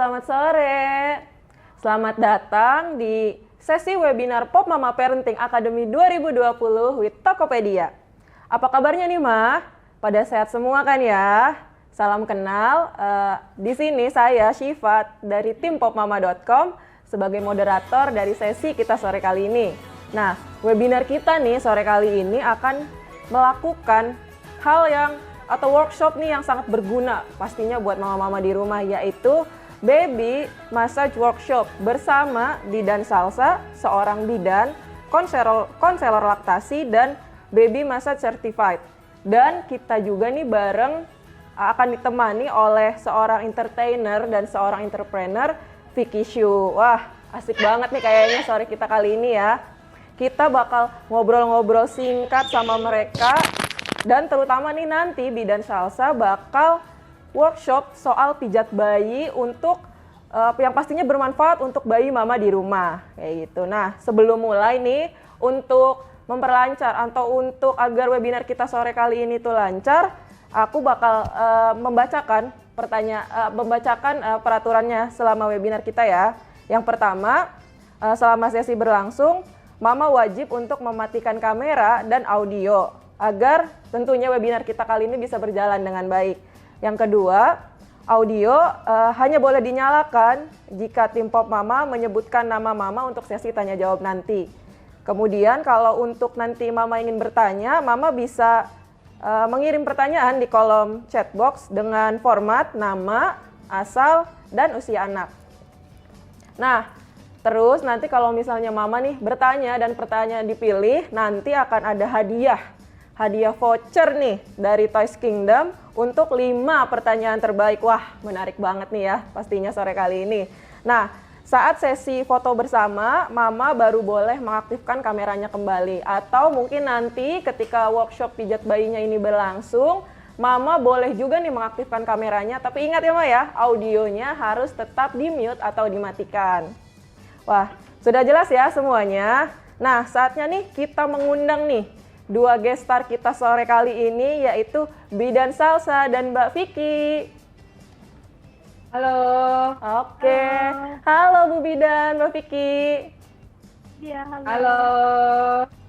selamat sore. Selamat datang di sesi webinar Pop Mama Parenting Academy 2020 with Tokopedia. Apa kabarnya nih, Ma? Pada sehat semua kan ya? Salam kenal. Di sini saya Syifa dari tim popmama.com sebagai moderator dari sesi kita sore kali ini. Nah, webinar kita nih sore kali ini akan melakukan hal yang atau workshop nih yang sangat berguna pastinya buat mama-mama di rumah, yaitu Baby Massage Workshop bersama Bidan Salsa, seorang bidan, konselor laktasi, dan Baby Massage Certified. Dan kita juga nih bareng akan ditemani oleh seorang entertainer dan seorang entrepreneur, Vicky Shu. Wah, asik banget nih kayaknya sore kita kali ini ya. Kita bakal ngobrol-ngobrol singkat sama mereka. Dan terutama nih nanti Bidan Salsa bakal workshop soal pijat bayi untuk yang pastinya bermanfaat untuk bayi mama di rumah kayak gitu. Nah, sebelum mulai nih, untuk memperlancar atau untuk agar webinar kita sore kali ini tuh lancar, aku bakal membacakan peraturannya selama webinar kita ya. Yang pertama, selama sesi berlangsung, mama wajib untuk mematikan kamera dan audio agar tentunya webinar kita kali ini bisa berjalan dengan baik. Yang kedua, audio hanya boleh dinyalakan jika tim Pop Mama menyebutkan nama mama untuk sesi tanya jawab nanti. Kemudian kalau untuk nanti mama ingin bertanya, mama bisa mengirim pertanyaan di kolom chat box dengan format nama, asal, dan usia anak. Nah, terus nanti kalau misalnya mama nih bertanya dan pertanyaan dipilih, nanti akan ada hadiah voucher nih dari Toys Kingdom untuk 5 pertanyaan terbaik. Wah, menarik banget nih ya pastinya sore kali ini. Nah, saat sesi foto bersama, mama baru boleh mengaktifkan kameranya kembali. Atau mungkin nanti ketika workshop pijat bayinya ini berlangsung, mama boleh juga nih mengaktifkan kameranya. Tapi ingat ya, Ma ya, audionya harus tetap di-mute atau dimatikan. Wah, sudah jelas ya semuanya? Nah, saatnya nih kita mengundang nih 2 guest star kita sore kali ini, yaitu Bidan Salsa dan Mbak Vicky. Halo. Oke. Halo Bu Bidan, Mbak Vicky. Iya, halo. Halo.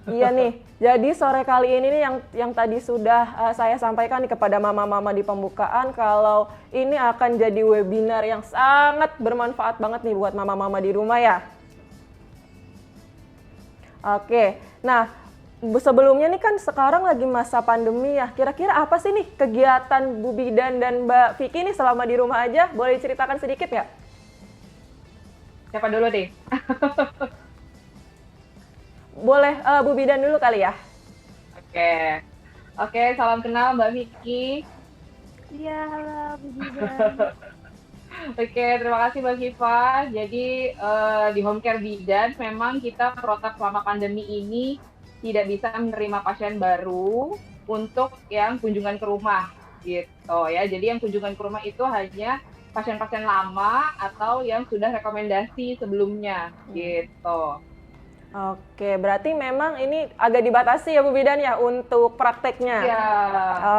Iya nih, jadi sore kali ini nih yang tadi sudah saya sampaikan nih kepada mama-mama di pembukaan, kalau ini akan jadi webinar yang sangat bermanfaat banget nih buat mama-mama di rumah ya. Oke, nah sebelumnya nih kan sekarang lagi masa pandemi ya, kira-kira apa sih nih kegiatan Bu Bidan dan Mbak Vicky nih selama di rumah aja? Boleh diceritakan sedikit nggak? Siapa dulu nih? Boleh Bu Bidan dulu kali ya? Oke, salam kenal Mbak Vicky. Iya, halo Bu Bidan. Oke, terima kasih Mbak Syifa. Jadi di Home Care Bidan memang kita protap selama pandemi ini tidak bisa menerima pasien baru untuk yang kunjungan ke rumah gitu ya. Jadi yang kunjungan ke rumah itu hanya pasien-pasien lama atau yang sudah rekomendasi sebelumnya gitu. Oke, berarti memang ini agak dibatasi ya Bu Bidan ya untuk prakteknya. Iya.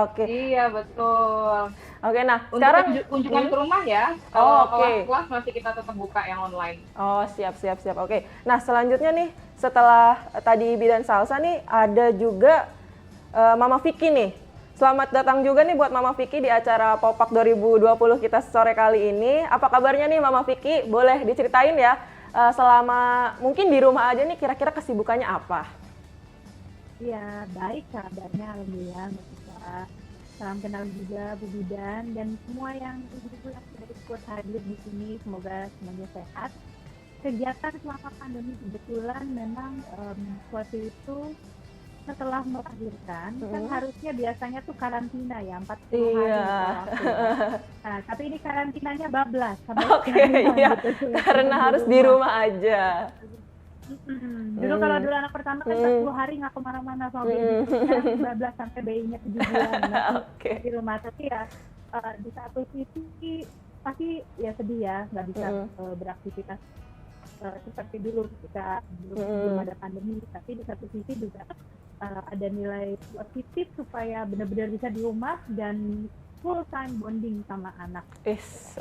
Oke. Iya, betul. Oke, nah Untuk sekarang kunjungan ke rumah ya. Oh, Kalau oke. kelas masih kita tetap buka yang online. Oh, siap. Oke. Nah, selanjutnya nih setelah tadi Bidan Salsa nih ada juga Mama Vicky nih. Selamat datang juga nih buat Mama Vicky di acara Popak 2020 kita sore kali ini. Apa kabarnya nih Mama Vicky? Boleh diceritain ya selama mungkin di rumah aja nih kira-kira kesibukannya apa? Iya, baik kabarnya, alhamdulillah. Mbak. Salam kenal juga Bu Bidan dan semua yang sudah ikut hadir di sini. Semoga semuanya sehat. Kegiatan selama pandemi kebetulan memang waktu itu setelah melahirkan kan harusnya biasanya tuh karantina ya 40 hari. Iya. Nah, tapi ini karantinanya bablas sampai Oke, iya. gitu. Karena harus di rumah aja. Dulu kalau dulu anak pertama kan 40 hari nggak kemana-mana sama baby, sekarang bablas sampai bayinya 7 bulan Oke. di rumah. Tapi ya di satu sisi pasti ya sedih ya nggak bisa beraktivitas seperti dulu ketika belum ada pandemi. Tapi di satu sisi juga ada nilai positif supaya benar-benar bisa di rumah dan full time bonding sama anak.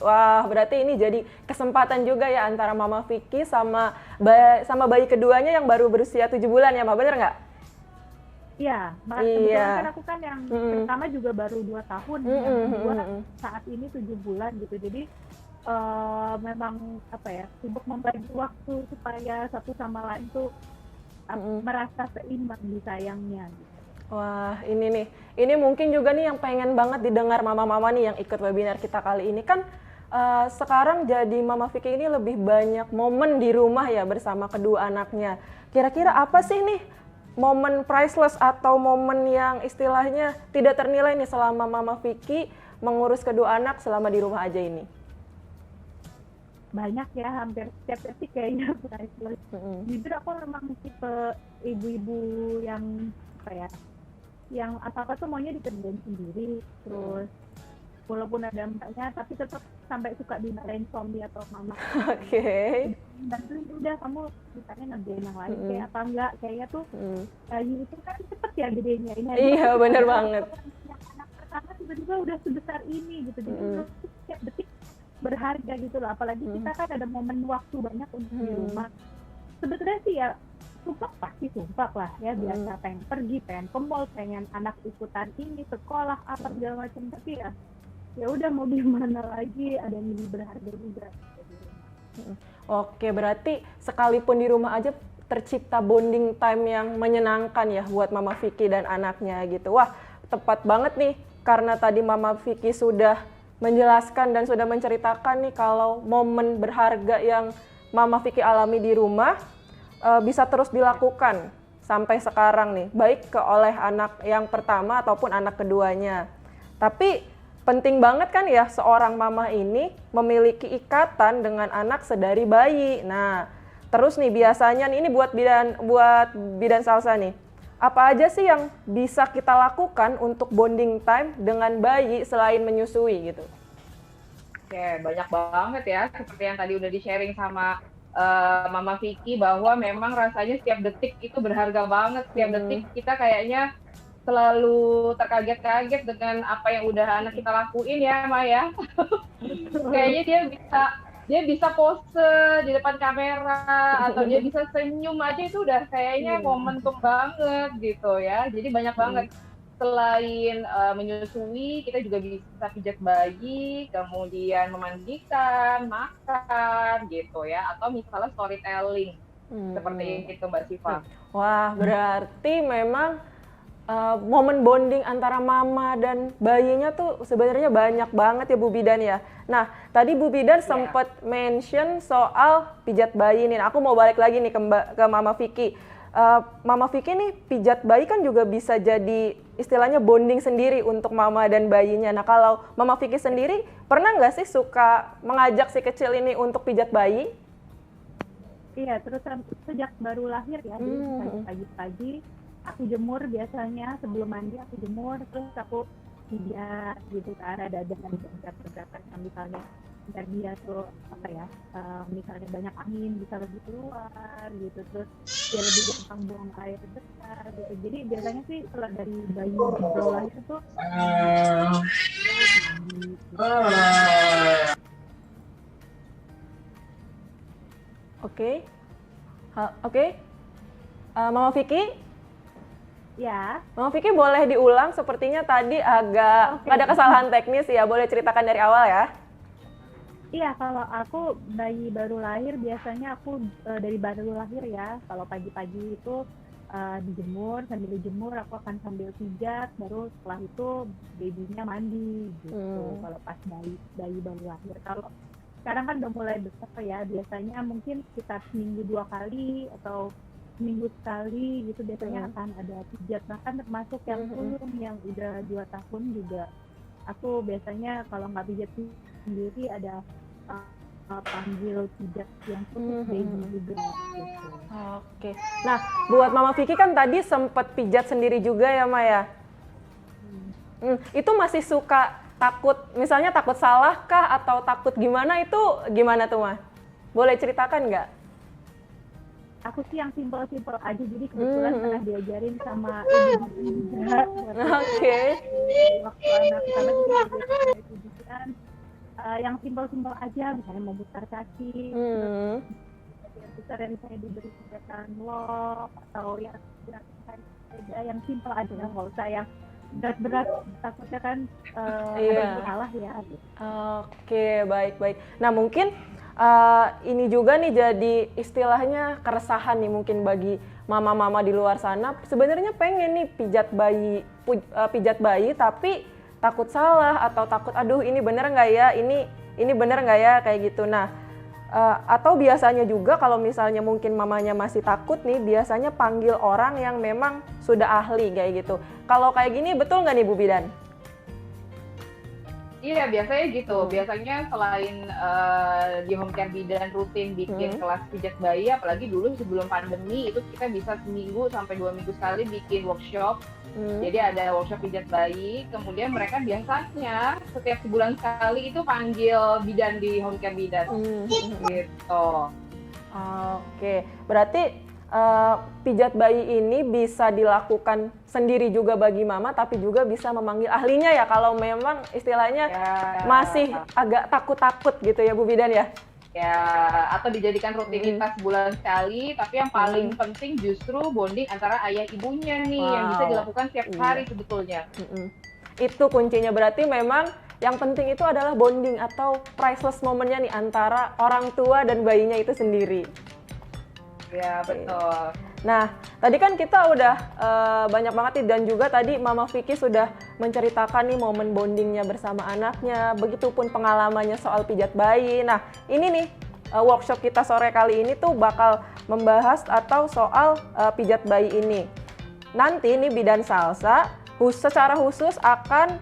Wah, berarti ini jadi kesempatan juga ya antara Mama Vicky sama bayi keduanya yang baru berusia 7 bulan ya, Ma, bener nggak? Iya, Iya. kebetulan kan aku kan yang pertama juga baru 2 tahun, yang kedua saat ini 7 bulan gitu. Jadi memang apa ya, sibuk membagi waktu supaya satu sama lain tuh merasa seimbang di sayangnya gitu. Wah, ini mungkin juga nih yang pengen banget didengar mama-mama nih yang ikut webinar kita kali ini kan sekarang jadi Mama Vicky ini lebih banyak momen di rumah ya bersama kedua anaknya. Kira-kira apa sih nih momen priceless atau momen yang istilahnya tidak ternilai nih selama Mama Vicky mengurus kedua anak selama di rumah aja ini? Banyak ya, hampir setiap detik kayaknya priceless. Jujur aku memang tipe ibu-ibu yang apa ya, yang apa-apa tuh maunya dikerjain sendiri, terus walaupun ada mbaknya tapi tetap sampai suka dimarahin suami atau mama. Oke. Bantuin, udah kamu misalnya ngerjain yang lain kayak apa enggak, kayaknya tuh bayi itu kan cepet ya gedenya ini. Iya, bener banget. Yang anak pertama tiba-tiba udah sebesar ini gitu, jadi setiap detik berharga gitu loh, apalagi kita kan ada momen waktu banyak untuk di rumah. Sebetulnya sih ya sumpah lah ya, biasa pengen pergi, pengen ke mall, pengen anak ikutan ini sekolah apa segala macam, tapi ya udah mau gimana lagi, ada yang lebih berharga juga. Oke, berarti sekalipun di rumah aja tercipta bonding time yang menyenangkan ya buat Mama Vicky dan anaknya gitu. Wah, tepat banget nih karena tadi Mama Vicky sudah menjelaskan dan sudah menceritakan nih kalau momen berharga yang Mama Vicky alami di rumah bisa terus dilakukan sampai sekarang nih, baik oleh anak yang pertama ataupun anak keduanya. Tapi penting banget kan ya seorang mama ini memiliki ikatan dengan anak sedari bayi. Nah, terus nih biasanya nih, ini buat bidan Salsa nih, apa aja sih yang bisa kita lakukan untuk bonding time dengan bayi selain menyusui gitu? Oke, banyak banget ya, seperti yang tadi udah di-sharing sama Mama Vicky, bahwa memang rasanya setiap detik itu berharga banget. Setiap detik kita kayaknya selalu terkaget-kaget dengan apa yang udah anak kita lakuin ya, Maya. Kayaknya dia bisa pose di depan kamera atau dia bisa senyum aja, itu udah kayaknya momentum banget gitu ya. Jadi banyak banget. Selain menyusui, kita juga bisa pijat bayi, kemudian memandikan, makan gitu ya, atau misalnya storytelling seperti itu, Mbak Siva. Wah, berarti memang momen bonding antara mama dan bayinya tuh sebenarnya banyak banget ya Bu Bidan ya. Nah, tadi Bu Bidan sempat mention soal pijat bayi nih. Nah, aku mau balik lagi nih ke Mama Vicky. Mama Vicky nih pijat bayi kan juga bisa jadi istilahnya bonding sendiri untuk mama dan bayinya. Nah, kalau Mama Vicky sendiri pernah nggak sih suka mengajak si kecil ini untuk pijat bayi? Iya, terus sejak baru lahir ya, pagi-pagi aku jemur, biasanya sebelum mandi aku jemur, terus aku pijat gitu kan, ada dengan beberapa misalnya biar dia tuh apa ya, misalnya banyak angin bisa lebih keluar gitu, terus dia lebih gampang buang air besar gitu. Jadi biasanya sih kalau dari bayi baru lahir itu Oke. Mama Vicky? ya. Mama Vicky boleh diulang, sepertinya tadi agak ada kesalahan teknis ya, boleh ceritakan dari awal ya? Iya, kalau aku bayi baru lahir biasanya aku dari baru lahir ya, kalau pagi-pagi itu dijemur, sambil dijemur aku akan sambil pijat, baru setelah itu babynya mandi gitu. Kalau pas bayi baru lahir. Kalau sekarang kan udah mulai besar ya, biasanya mungkin sekitar seminggu 2 kali atau seminggu sekali gitu biasanya akan ada pijat. Bahkan termasuk yang belum, yang udah 2 tahun juga aku biasanya kalau nggak pijat sendiri ada panggil pijat yang khusus baby juga gitu. Oke. Nah, buat Mama Vicky kan tadi sempat pijat sendiri juga ya, Maya? Itu masih suka takut, misalnya takut salah kah atau takut gimana, itu gimana tuh, Ma? Boleh ceritakan nggak? aku sih yang simpel-simpel aja, jadi kebetulan pernah diajarin sama ibu juga Oke. waktu anak pertama juga diajarin ibu juga kan, yang simpel-simpel aja, misalnya memutar kaki, Hmm. yang besar yang misalnya diberi gerakan lock atau yang gerakan kayak sepeda yang simpel aja, nggak usah yang berat-berat, takutnya kan ada Iya. yang salah ya gitu. Oke, baik-baik. Nah, mungkin ini juga nih jadi istilahnya keresahan nih mungkin bagi mama-mama di luar sana. Sebenarnya pengen nih pijat bayi tapi takut salah atau takut aduh ini bener nggak ya, ini bener nggak ya kayak gitu. Nah, atau biasanya juga kalau misalnya mungkin mamanya masih takut nih, biasanya panggil orang yang memang sudah ahli kayak gitu. Kalau kayak gini betul nggak nih Bu Bidan? Iya, biasanya gitu. Biasanya selain di home care bidan rutin bikin kelas pijat bayi, apalagi dulu sebelum pandemi itu kita bisa seminggu sampai 2 minggu sekali bikin workshop. Jadi ada workshop pijat bayi, kemudian mereka biasanya setiap sebulan sekali itu panggil bidan di home care bidan. Gitu. Oke, berarti pijat bayi ini bisa dilakukan sendiri juga bagi mama, tapi juga bisa memanggil ahlinya ya kalau memang istilahnya masih agak takut-takut gitu ya Bu Bidan ya? Ya, atau dijadikan rutinitas bulan sekali, tapi yang paling penting justru bonding antara ayah ibunya nih yang bisa dilakukan setiap hari sebetulnya. Itu kuncinya, berarti memang yang penting itu adalah bonding atau priceless momennya nih antara orang tua dan bayinya itu sendiri. Ya, betul. Nah, tadi kan kita udah banyak banget nih, dan juga tadi Mama Vicky sudah menceritakan nih momen bondingnya bersama anaknya, begitupun pengalamannya soal pijat bayi. Nah, ini nih workshop kita sore kali ini tuh bakal membahas atau soal pijat bayi ini. Nanti nih Bidan Salsa secara khusus akan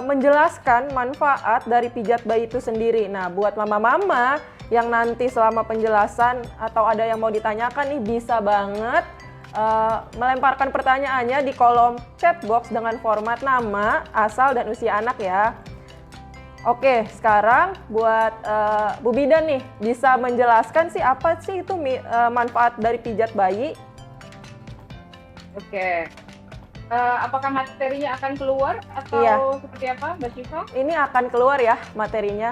menjelaskan manfaat dari pijat bayi itu sendiri. Nah, buat mama-mama yang nanti selama penjelasan atau ada yang mau ditanyakan nih, bisa banget melemparkan pertanyaannya di kolom chat box dengan format nama, asal, dan usia anak ya. Oke, sekarang buat Bu Bidan nih, bisa menjelaskan sih apa sih itu manfaat dari pijat bayi? Oke. Apakah materinya akan keluar atau seperti apa, Mbak Syifa? Ini akan keluar ya materinya.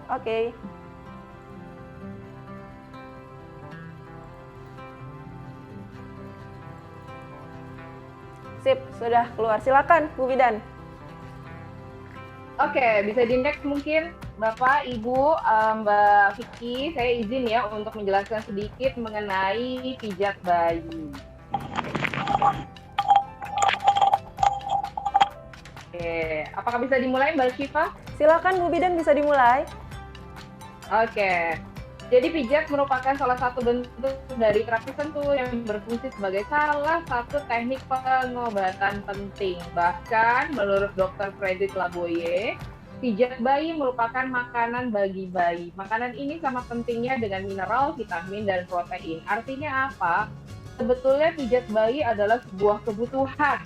Oke. Sip, sudah keluar. Silakan, Bu Bidan. Oke, bisa di next mungkin Bapak, Ibu, Mbak Vicky, saya izin ya untuk menjelaskan sedikit mengenai pijat bayi. Oke, apakah bisa dimulai Mbak Syifa? Silakan Bu Bidan, bisa dimulai. Oke, jadi pijat merupakan salah satu bentuk dari terapi sentuh yang berfungsi sebagai salah satu teknik pengobatan penting. Bahkan menurut Dr. Frederick Laboye, pijat bayi merupakan makanan bagi bayi. Makanan ini sama pentingnya dengan mineral, vitamin, dan protein. Artinya apa? Sebetulnya pijat bayi adalah sebuah kebutuhan.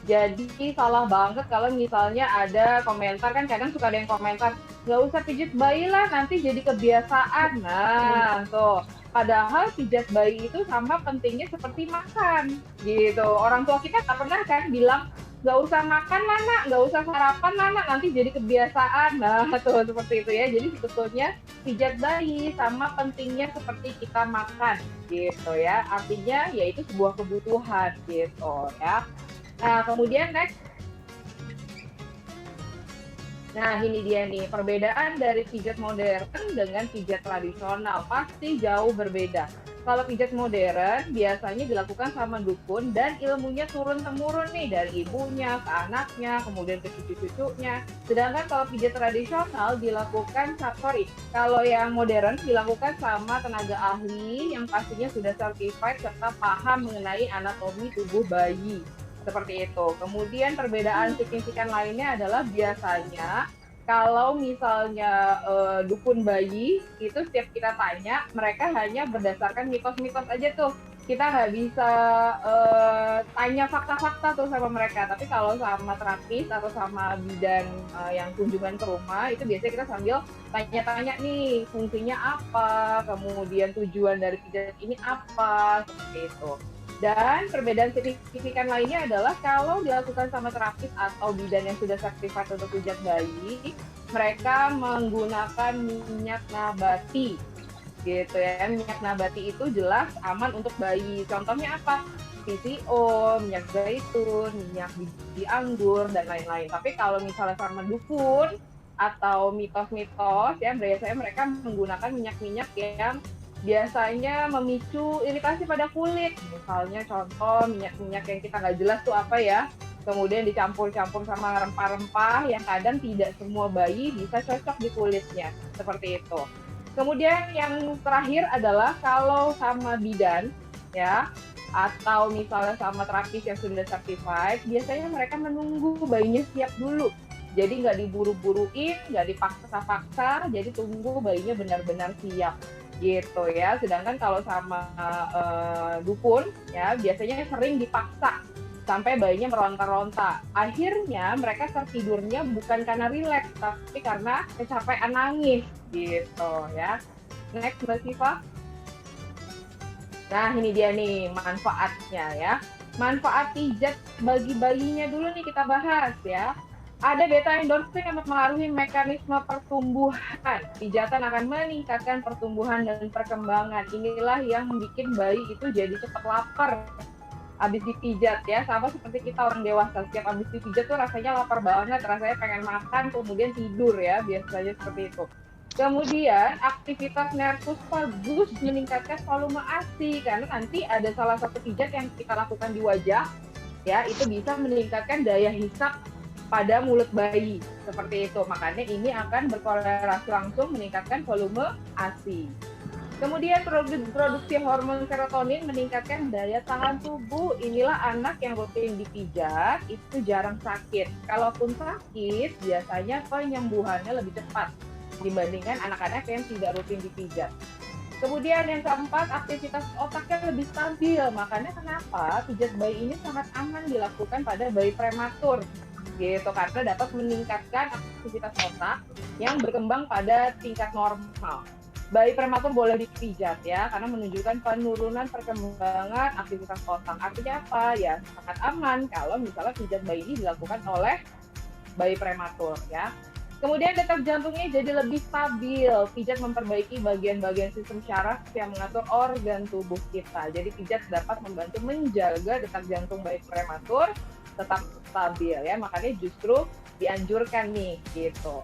Jadi salah banget kalau misalnya ada komentar, kan kadang suka ada yang komentar, nggak usah pijat bayi lah, nanti jadi kebiasaan. Nah, tuh. Padahal pijat bayi itu sama pentingnya seperti makan, gitu. Orang tua kita nggak pernah kan bilang, nggak usah makan lah nak, nggak usah sarapan lah nak, nanti jadi kebiasaan. Nah, tuh seperti itu ya. Jadi sebetulnya pijat bayi sama pentingnya seperti kita makan, gitu ya. Artinya yaitu sebuah kebutuhan, gitu ya. Nah, kemudian next. Nah, ini dia nih, perbedaan dari pijat modern dengan pijat tradisional pasti jauh berbeda. Kalau pijat modern biasanya dilakukan sama dukun dan ilmunya turun-temurun nih dari ibunya ke anaknya, kemudian ke cucu-cucunya. Sedangkan kalau pijat tradisional dilakukan, kalau yang modern dilakukan sama tenaga ahli yang pastinya sudah certified serta paham mengenai anatomi tubuh bayi. Seperti itu. Kemudian perbedaan signifikan lainnya adalah biasanya kalau misalnya dukun bayi itu setiap kita tanya, mereka hanya berdasarkan mitos-mitos aja tuh. kita nggak bisa tanya fakta-fakta tuh sama mereka. Tapi kalau sama terapis atau sama bidan yang kunjungan ke rumah, itu biasanya kita sambil tanya-tanya nih fungsinya apa, kemudian tujuan dari pijat ini apa, seperti itu. Dan perbedaan signifikan lainnya adalah kalau dilakukan sama terapis atau bidan yang sudah sertifikat untuk pijat bayi, mereka menggunakan minyak nabati gitu ya. Minyak nabati itu jelas aman untuk bayi. Contohnya apa? PCO, minyak zaitun, minyak biji anggur, dan lain-lain. Tapi kalau misalnya sama dukun atau mitos-mitos ya, biasanya mereka menggunakan minyak-minyak yang biasanya memicu iritasi pada kulit. Misalnya contoh minyak-minyak yang kita nggak jelas tuh apa ya, kemudian dicampur-campur sama rempah-rempah yang kadang tidak semua bayi bisa cocok di kulitnya, seperti itu. Kemudian yang terakhir adalah kalau sama bidan ya, atau misalnya sama terapis yang sudah certified, biasanya mereka menunggu bayinya siap dulu. Jadi nggak diburu-buruin, nggak dipaksa-paksa, jadi tunggu bayinya benar-benar siap gitu ya. Sedangkan kalau sama dukun ya biasanya sering dipaksa sampai bayinya meronta-ronta. Akhirnya mereka tertidurnya bukan karena rileks, tapi karena kecapean nangis gitu ya. Next Mbak Siva. Nah ini dia nih manfaatnya ya. Manfaat pijat bagi bayinya dulu nih kita bahas ya. Ada beta endorfin yang mempengaruhi mekanisme pertumbuhan. Pijatan akan meningkatkan pertumbuhan dan perkembangan. Inilah yang membuat bayi itu jadi cepat lapar abis dipijat ya, sama seperti kita orang dewasa, setiap abis dipijat tuh rasanya lapar banget, rasanya pengen makan, kemudian tidur ya, biasanya seperti itu. Kemudian aktivitas nervus vagus meningkatkan volume ASI, karena nanti ada salah satu pijat yang kita lakukan di wajah ya, itu bisa meningkatkan daya hisap pada mulut bayi, seperti itu. Makanya ini akan berkorelasi langsung meningkatkan volume ASI. Kemudian produksi hormon serotonin meningkatkan daya tahan tubuh. Inilah anak yang rutin dipijat itu jarang sakit. Kalaupun sakit, biasanya penyembuhannya lebih cepat dibandingkan anak-anak yang tidak rutin dipijat. Kemudian yang keempat, aktivitas otaknya lebih stabil. Makanya kenapa pijat bayi ini sangat aman dilakukan pada bayi prematur gitu, karena dapat meningkatkan aktivitas otak yang berkembang pada tingkat normal. Bayi prematur boleh dipijat ya, karena menunjukkan penurunan perkembangan aktivitas otak. Artinya apa? Ya sangat aman kalau misalnya pijat bayi ini dilakukan oleh bayi prematur ya. Kemudian detak jantungnya jadi lebih stabil. Pijat memperbaiki bagian-bagian sistem syaraf yang mengatur organ tubuh kita. Jadi pijat dapat membantu menjaga detak jantung bayi prematur tetap stabil ya. Makanya justru dianjurkan nih gitu.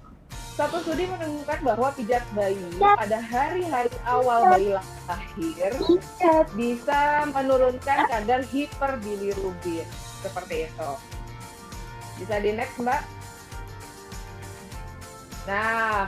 Satu studi menemukan bahwa pijat bayi pada hari-hari awal bayi lahir bisa menurunkan kadar hiperbilirubin. Seperti itu. Bisa di next, Mbak? Nah,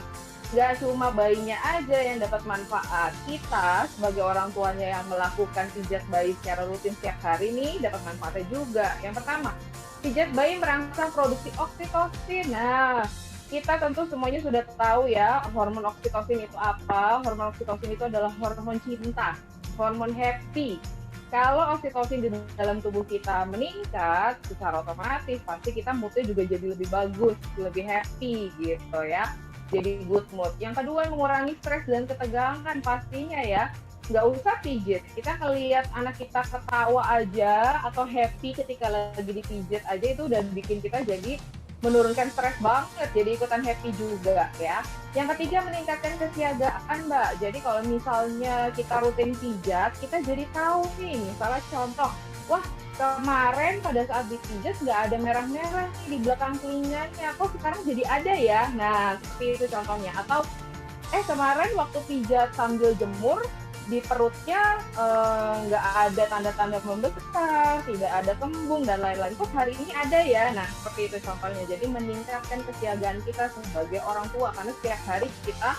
nggak cuma bayinya aja yang dapat manfaat. Kita sebagai orang tuanya yang melakukan pijat bayi secara rutin setiap hari nih dapat manfaatnya juga. Yang pertama, pijat bayi merangsang produksi oksitosin. Nah, kita tentu semuanya sudah tahu ya hormon oksitosin itu apa. Hormon oksitosin itu adalah hormon cinta, hormon happy. Kalau oksitosin di dalam tubuh kita meningkat, secara otomatis pasti kita moodnya juga jadi lebih bagus, lebih happy gitu ya. Jadi good mood. Yang kedua, mengurangi stres dan ketegangan pastinya ya. Nggak usah pijit, kita ngelihat anak kita ketawa aja atau happy ketika lagi dipijit aja itu udah bikin kita jadi menurunkan stres banget, jadi ikutan happy juga ya. Yang ketiga, meningkatkan kesiagaan, Mbak. Jadi kalau misalnya kita rutin pijat, kita jadi tahu nih, misalnya contoh, wah kemarin pada saat dipijat nggak ada merah-merah nih di belakang telinganya, kok sekarang jadi ada ya. Nah, seperti itu contohnya. Atau kemarin waktu pijat sambil jemur, di perutnya nggak ada tanda-tanda membesar, tidak ada kembung dan lain-lain. Kok hari ini ada ya? Nah, seperti itu contohnya. Jadi meningkatkan kesiagaan kita sebagai orang tua, karena setiap hari kita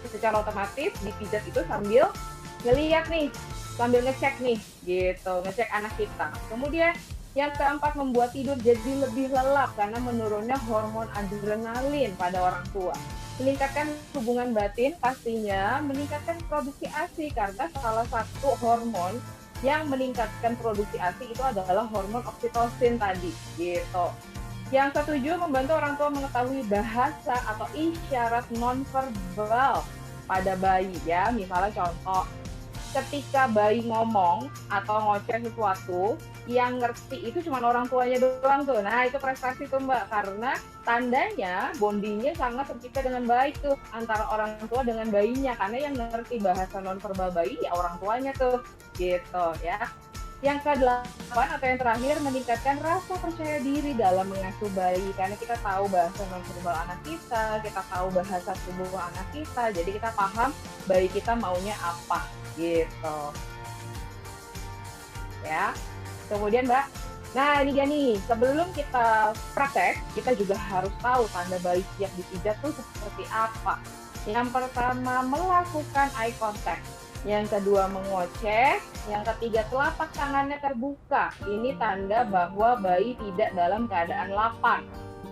secara otomatis dipijat itu sambil ngeliat nih, sambil ngecek nih, gitu, ngecek anak kita. Kemudian yang keempat, membuat tidur jadi lebih lelap karena menurunnya hormon adrenalin pada orang tua. Meningkatkan hubungan batin pastinya, meningkatkan produksi ASI karena salah satu hormon yang meningkatkan produksi ASI itu adalah hormon oksitosin tadi, gitu. Yang ketujuh, membantu orang tua mengetahui bahasa atau isyarat nonverbal pada bayi ya. Misalnya contoh, ketika bayi ngomong atau ngoceh sesuatu, yang ngerti itu cuma orang tuanya doang tuh. Nah, itu prestasi tuh Mbak, karena tandanya bondingnya sangat tercipta dengan baik tuh antara orang tua dengan bayinya, karena yang ngerti bahasa nonverbal bayi ya orang tuanya tuh, gitu ya. Yang ke-8 atau yang terakhir, meningkatkan rasa percaya diri dalam mengasuh bayi, karena kita tahu bahasa nonverbal anak kita tahu bahasa tubuh anak kita, jadi kita paham bayi kita maunya apa, gitu. Ya. Kemudian Mbak, nah ini dia nih, sebelum kita praktek, kita juga harus tahu tanda bayi siap dipijat tuh seperti apa. Yang pertama, melakukan eye contact. Yang kedua, mengoceh. Yang ketiga, telapak tangannya terbuka. Ini tanda bahwa bayi tidak dalam keadaan lapar,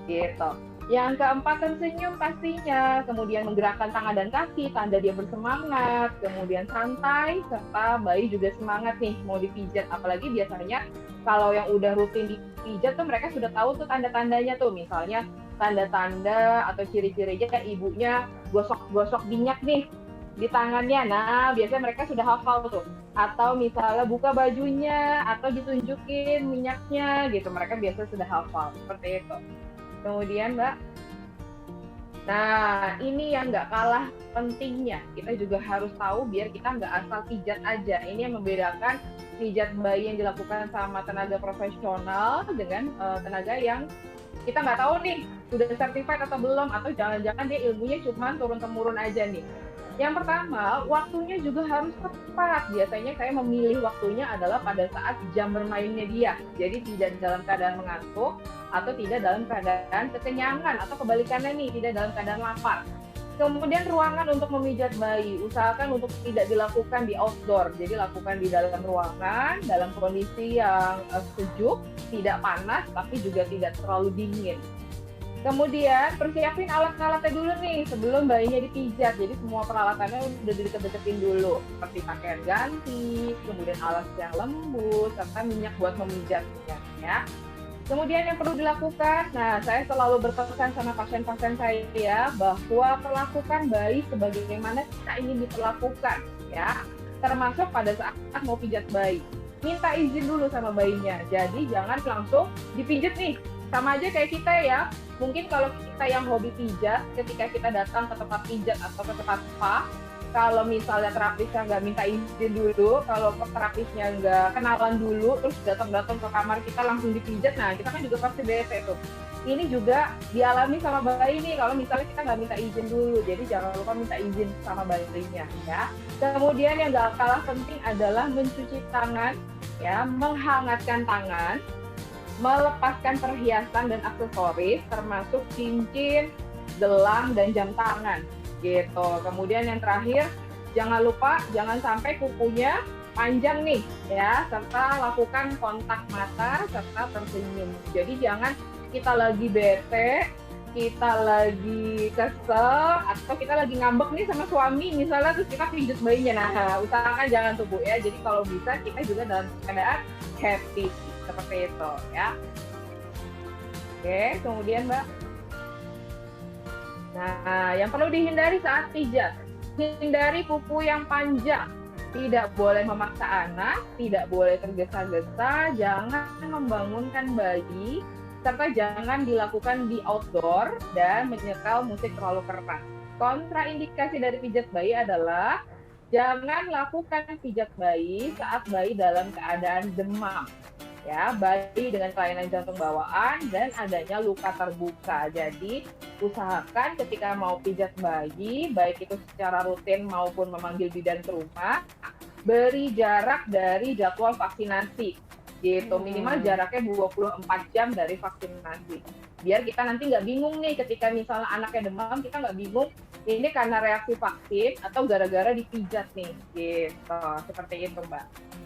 gitu. Yang keempat, tersenyum pastinya. Kemudian menggerakkan tangan dan kaki, tanda dia bersemangat. Kemudian santai, serta bayi juga semangat nih mau dipijat. Apalagi biasanya kalau yang udah rutin dipijat tuh mereka sudah tahu tuh tanda-tandanya tuh. Misalnya tanda-tanda atau ciri-cirinya ibunya gosok-gosok minyak nih di tangannya. Nah, biasanya mereka sudah hafal tuh. Atau misalnya buka bajunya atau ditunjukin minyaknya gitu. Mereka biasanya sudah hafal. Seperti itu. Kemudian Mbak, nah ini yang nggak kalah pentingnya. Kita juga harus tahu biar kita nggak asal pijat aja. Ini yang membedakan pijat bayi yang dilakukan sama tenaga profesional dengan tenaga yang kita nggak tahu nih sudah certified atau belum, atau jangan-jangan dia ilmunya cuma turun-temurun aja nih. Yang pertama, waktunya juga harus tepat. Biasanya saya memilih waktunya adalah pada saat jam bermainnya dia. Jadi tidak dalam keadaan mengantuk atau tidak dalam keadaan kekenyangan, atau kebalikannya nih, tidak dalam keadaan lapar. Kemudian ruangan untuk memijat bayi, usahakan untuk tidak dilakukan di outdoor. Jadi lakukan di dalam ruangan, dalam kondisi yang sejuk, tidak panas, tapi juga tidak terlalu dingin. Kemudian persiapin alat-alatnya dulu nih sebelum bayinya dipijat. Jadi semua peralatannya udah dideket-deketin dulu, seperti pakaian ganti, kemudian alas yang lembut, serta minyak buat memijatnya ya. Kemudian yang perlu dilakukan, nah saya selalu berpesan sama pasien-pasien saya bahwa perlakukan bayi sebagaimana kita ingin diperlakukan ya. Termasuk pada saat mau pijat bayi. Minta izin dulu sama bayinya. Jadi jangan langsung dipijat nih. Sama aja kayak kita ya. Mungkin kalau kita yang hobi pijat, ketika kita datang ke tempat pijat atau ke tempat spa, kalau misalnya terapisnya nggak minta izin dulu, kalau terapisnya nggak kenalan dulu, terus datang-datang ke kamar kita langsung dipijat, nah kita kan juga pasti bete tuh. Ini juga dialami sama bayi nih, kalau misalnya kita nggak minta izin dulu, jadi jangan lupa minta izin sama bayinya ya. Kemudian yang nggak kalah penting adalah mencuci tangan, ya, menghangatkan tangan, melepaskan perhiasan dan aksesoris termasuk cincin, gelang, dan jam tangan gitu. Kemudian yang terakhir, jangan lupa jangan sampai kukunya panjang nih ya, serta lakukan kontak mata serta tersenyum. Jadi jangan kita lagi bete, kita lagi kesel, atau kita lagi ngambek nih sama suami misalnya, terus kita pijat bayinya. Nah, usahakan jangan tuh Bu ya. Jadi kalau bisa kita juga dalam keadaan happy. Seperti itu ya. Oke, kemudian Mbak. Nah, yang perlu dihindari saat pijat, hindari pupu yang panjang. Tidak boleh memaksa anak, tidak boleh tergesa-gesa, jangan membangunkan bayi, serta jangan dilakukan di outdoor dan menyetel musik terlalu keras. Kontraindikasi dari pijat bayi adalah jangan lakukan pijat bayi saat bayi dalam keadaan demam. Ya, bayi dengan kelainan jantung bawaan dan adanya luka terbuka. Jadi, usahakan ketika mau pijat bayi, baik itu secara rutin maupun memanggil bidan ke rumah, beri jarak dari jadwal vaksinasi. Gitu, minimal jaraknya 24 jam dari vaksinasi. Biar kita nanti nggak bingung nih ketika misalnya anaknya demam, kita nggak bingung ini karena reaksi vaksin atau gara-gara dipijat nih. Gitu, seperti itu Mbak.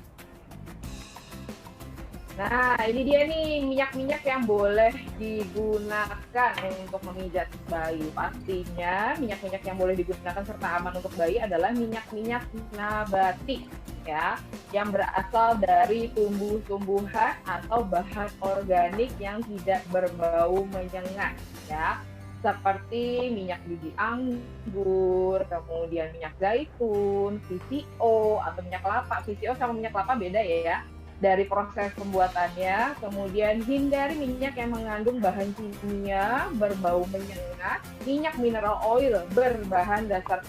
Nah, ini dia nih minyak-minyak yang boleh digunakan untuk memijat bayi. Pastinya minyak-minyak yang boleh digunakan serta aman untuk bayi adalah minyak-minyak nabati. ya, yang berasal dari tumbuh-tumbuhan atau bahan organik yang tidak berbau menyengat ya, seperti minyak biji anggur, kemudian minyak zaitun, VCO atau minyak kelapa. VCO sama minyak kelapa beda ya, dari proses pembuatannya. Kemudian hindari minyak yang mengandung bahan kimia berbau menyengat, minyak mineral oil berbahan dasar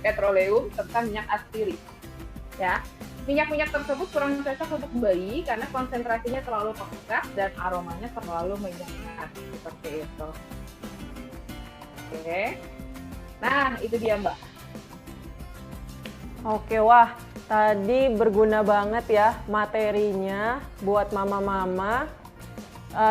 petroleum serta minyak atsiri. Ya, minyak-minyak tersebut kurang cocok untuk bayi karena konsentrasinya terlalu pekat dan aromanya terlalu menyengat, seperti itu. Oke, nah itu dia Mbak. Oke, wah tadi berguna banget ya materinya buat mama-mama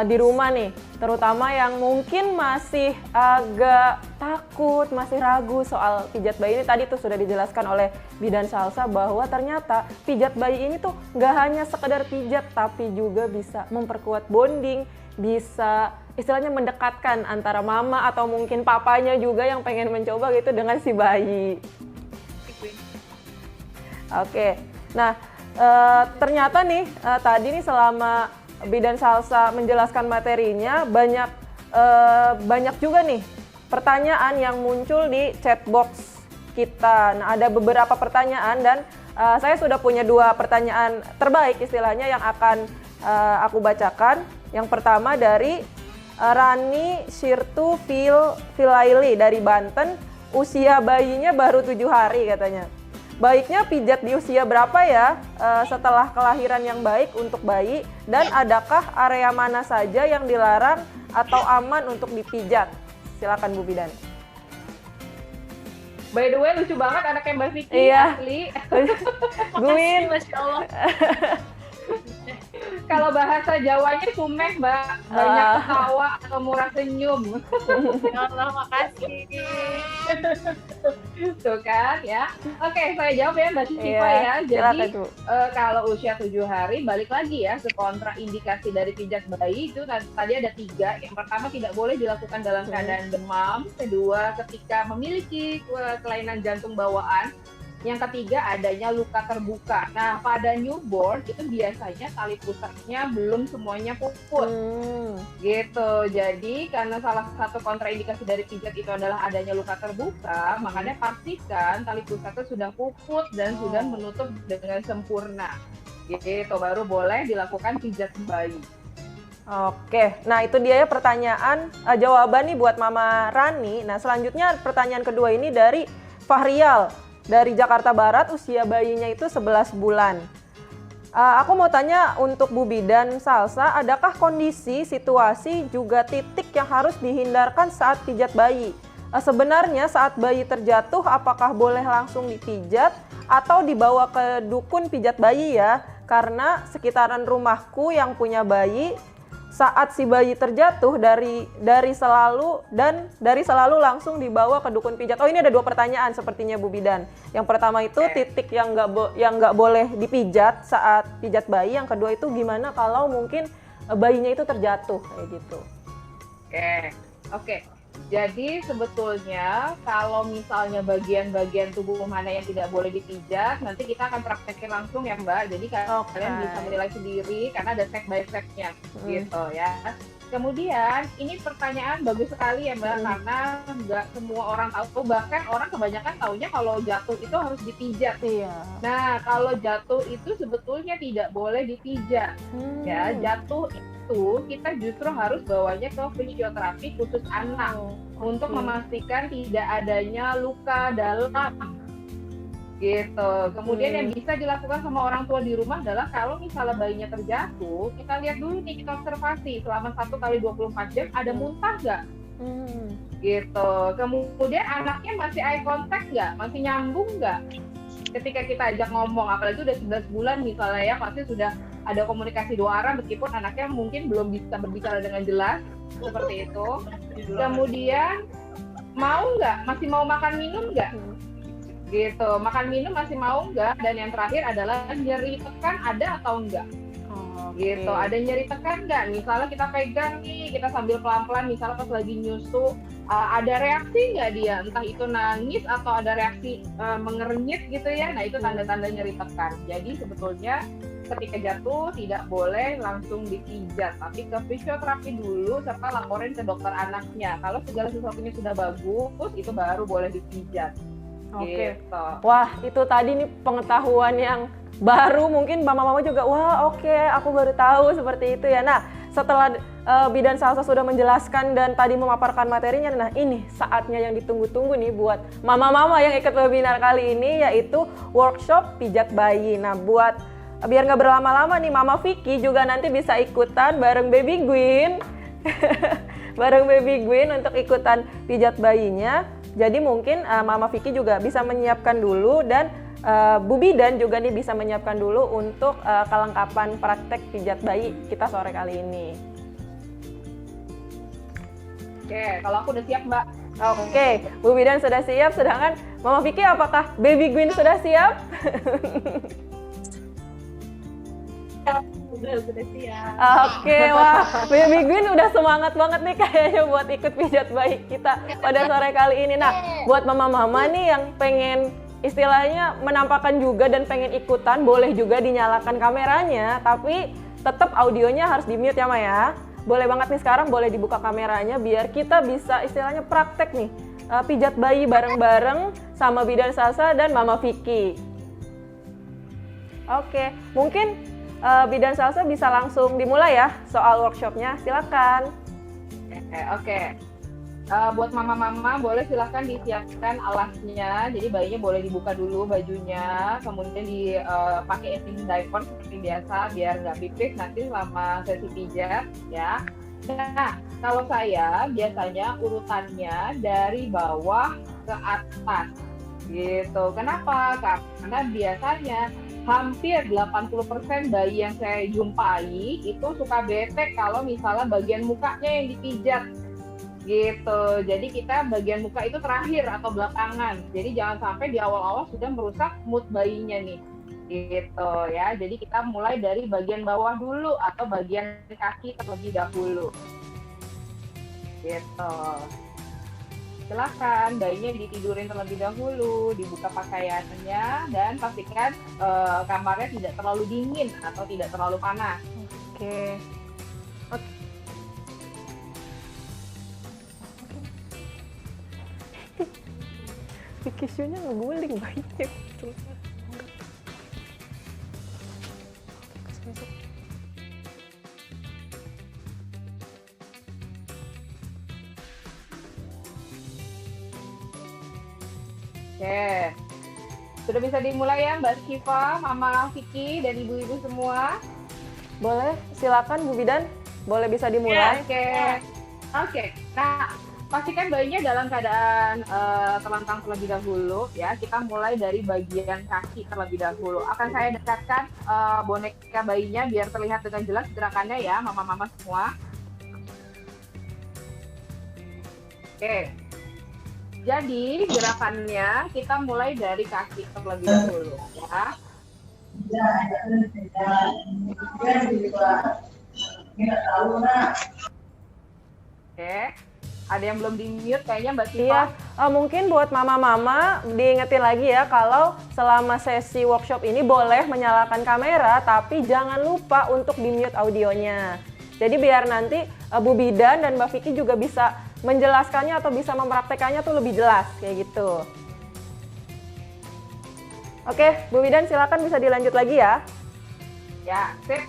di rumah nih, terutama yang mungkin masih agak takut, masih ragu soal pijat bayi ini. Tadi tuh sudah dijelaskan oleh Bidan Salsa bahwa ternyata pijat bayi ini tuh nggak hanya sekedar pijat, tapi juga bisa memperkuat bonding, bisa istilahnya mendekatkan antara mama atau mungkin papanya juga yang pengen mencoba gitu dengan si bayi. Oke, nah ternyata nih tadi nih selama Bidan Salsa menjelaskan materinya banyak juga nih pertanyaan yang muncul di chat box kita. Nah, ada beberapa pertanyaan dan saya sudah punya 2 pertanyaan terbaik istilahnya yang akan aku bacakan. Yang pertama dari Rani Shirtu Filaili dari Banten, usia bayinya baru 7 hari katanya. Baiknya pijat di usia berapa ya setelah kelahiran yang baik untuk bayi, dan adakah area mana saja yang dilarang atau aman untuk dipijat? Silakan Bu Bidan. By the way, lucu banget anaknya Mbak Vicky. Iya. Asli. Guin. Masya Allah. Kalau bahasa Jawanya sumeh Mbak, banyak ketawa atau murah senyum. Ya Allah, makasih. Tuh kan ya. Oke, saya jawab ya Mbak Siva Iya, ya. silakan, Jadi Bu. kalau usia 7 hari, balik lagi ya ke kontraindikasi dari pijat bayi itu tadi ada 3. Yang pertama, tidak boleh dilakukan dalam keadaan demam. Kedua, ketika memiliki kelainan jantung bawaan. Yang ketiga, adanya luka terbuka. Nah, pada newborn itu biasanya tali pusatnya belum semuanya pupus. Gitu. Jadi, karena salah satu kontraindikasi dari pijat itu adalah adanya luka terbuka, makanya pastikan tali pusatnya sudah pupus dan sudah menutup dengan sempurna. Gitu, baru boleh dilakukan pijat bayi. Oke, nah itu dia ya pertanyaan, jawaban nih buat Mama Rani. Nah, selanjutnya pertanyaan kedua ini dari Fahrial. Dari Jakarta Barat, usia bayinya itu 11 bulan. Aku mau tanya untuk Bu Bidan Salsa, adakah kondisi, situasi, juga titik yang harus dihindarkan saat pijat bayi? Sebenarnya saat bayi terjatuh, apakah boleh langsung dipijat atau dibawa ke dukun pijat bayi ya? Karena sekitaran rumahku yang punya bayi, saat si bayi terjatuh dari selalu langsung dibawa ke dukun pijat. Oh, ini ada 2 pertanyaan sepertinya Bu Bidan. Yang pertama itu titik yang nggak boleh dipijat saat pijat bayi. Yang kedua itu gimana kalau mungkin bayinya itu terjatuh kayak gitu. Oke. Jadi sebetulnya kalau misalnya bagian-bagian tubuh mana yang tidak boleh dipijat, nanti kita akan praktekin langsung ya Mbak. Jadi kalian bisa menilai sendiri karena ada step by step-nya gitu ya. Kemudian ini pertanyaan bagus sekali ya Mbak, karena nggak semua orang tahu, bahkan orang kebanyakan taunya kalau jatuh itu harus dipijat. Iya. Nah, kalau jatuh itu sebetulnya tidak boleh dipijat. Ya, jatuh itu kita justru harus bawanya ke fisioterapi khusus anak untuk memastikan tidak adanya luka dalam. Gitu. Kemudian yang bisa dilakukan sama orang tua di rumah adalah kalau misalnya bayinya terjatuh, kita lihat dulu nih, kita observasi selama 1x24 jam ada muntah nggak? Gitu. Kemudian anaknya masih eye contact nggak? Masih nyambung nggak? Ketika kita ajak ngomong, apalagi udah 11 bulan misalnya ya, pasti sudah ada komunikasi 2 arah meskipun anaknya mungkin belum bisa berbicara dengan jelas, seperti itu. Kemudian mau nggak? Masih mau makan minum nggak? Gitu, makan minum masih mau nggak? Dan yang terakhir adalah nyeri pekan ada atau enggak? gitu. Ada nyeri tekan nggak? Misalnya kita pegang nih, kita sambil pelan-pelan, misalnya pas lagi nyusu, ada reaksi nggak dia? Entah itu nangis atau ada reaksi mengernyit gitu ya. Nah itu tanda-tanda nyeri tekan. Jadi sebetulnya ketika jatuh tidak boleh langsung dipijat, tapi ke fisioterapi dulu serta laporin ke dokter anaknya. Kalau segala sesuatunya sudah bagus, itu baru boleh dipijat. Oke. Gitu. Wah, itu tadi nih pengetahuan yang baru, mungkin mama-mama juga, wah oke, aku baru tahu seperti itu ya. Nah, setelah Bidan Salsa sudah menjelaskan dan tadi memaparkan materinya, nah ini saatnya yang ditunggu-tunggu nih buat mama-mama yang ikut webinar kali ini, yaitu workshop pijat bayi. Nah, biar nggak berlama-lama nih, Mama Vicky juga nanti bisa ikutan bareng Baby Gwyn. Bareng Baby Gwyn untuk ikutan pijat bayinya. Jadi mungkin Mama Vicky juga bisa menyiapkan dulu dan Bu Bidan juga nih bisa menyiapkan dulu untuk kelengkapan praktek pijat bayi kita sore kali ini. Oke, kalau aku udah siap Mbak. Oke, Bu Bidan sudah siap, sedangkan Mama Vicky apakah Baby Gwyn sudah siap? Sudah siap. Oke, wah, Baby Gwyn udah semangat banget nih kayaknya buat ikut pijat bayi kita pada sore kali ini. Nah, buat mama-mama nih yang pengen istilahnya menampakkan juga dan pengen ikutan, boleh juga dinyalakan kameranya, tapi tetap audionya harus di-mute ya, Ma ya. Boleh banget nih sekarang, boleh dibuka kameranya biar kita bisa istilahnya praktek nih, pijat bayi bareng-bareng sama Bidan Salsa dan Mama Vicky. Oke, mungkin Bidan Salsa bisa langsung dimulai ya soal workshopnya, silakan. Oke. Buat mama-mama boleh silahkan disiapkan alasnya, jadi bayinya boleh dibuka dulu bajunya, kemudian dipakai easing diaper seperti biasa biar nggak pipis nanti selama sesi pijat ya. Nah, kalau saya biasanya urutannya dari bawah ke atas gitu. Kenapa? Karena biasanya hampir 80% bayi yang saya jumpai itu suka bete kalau misalnya bagian mukanya yang dipijat gitu. Jadi kita bagian muka itu terakhir atau belakangan. Jadi jangan sampai di awal-awal sudah merusak mood bayinya nih. Gitu ya. Jadi kita mulai dari bagian bawah dulu atau bagian kaki terlebih dahulu. Gitu. Silakan bayinya ditidurin terlebih dahulu, dibuka pakaiannya dan pastikan kamarnya tidak terlalu dingin atau tidak terlalu panas. Oke. Pikisunya ngeguling bayinya. Oke, sudah bisa dimulai ya Mbak Syifa, Mama Vicky, dan ibu-ibu semua? Boleh, silakan Bu Bidan, boleh bisa dimulai. Oke. Nah, pastikan bayinya dalam keadaan terlentang terlebih dahulu ya. Kita mulai dari bagian kaki terlebih dahulu. Akan saya dekatkan boneka bayinya biar terlihat dengan jelas gerakannya ya, mama-mama semua. Oke. Jadi gerakannya kita mulai dari kaki terlebih dahulu ya. Oke. Ada yang belum di-mute kayaknya Mbak Syifa? Iya, mungkin buat mama-mama diingetin lagi ya kalau selama sesi workshop ini boleh menyalakan kamera, tapi jangan lupa untuk di-mute audionya. Jadi biar nanti Bu Bidan dan Mbak Vicky juga bisa menjelaskannya atau bisa mempraktekannya tuh lebih jelas kayak gitu. Oke, Bu Bidan silakan bisa dilanjut lagi ya. Ya, sip.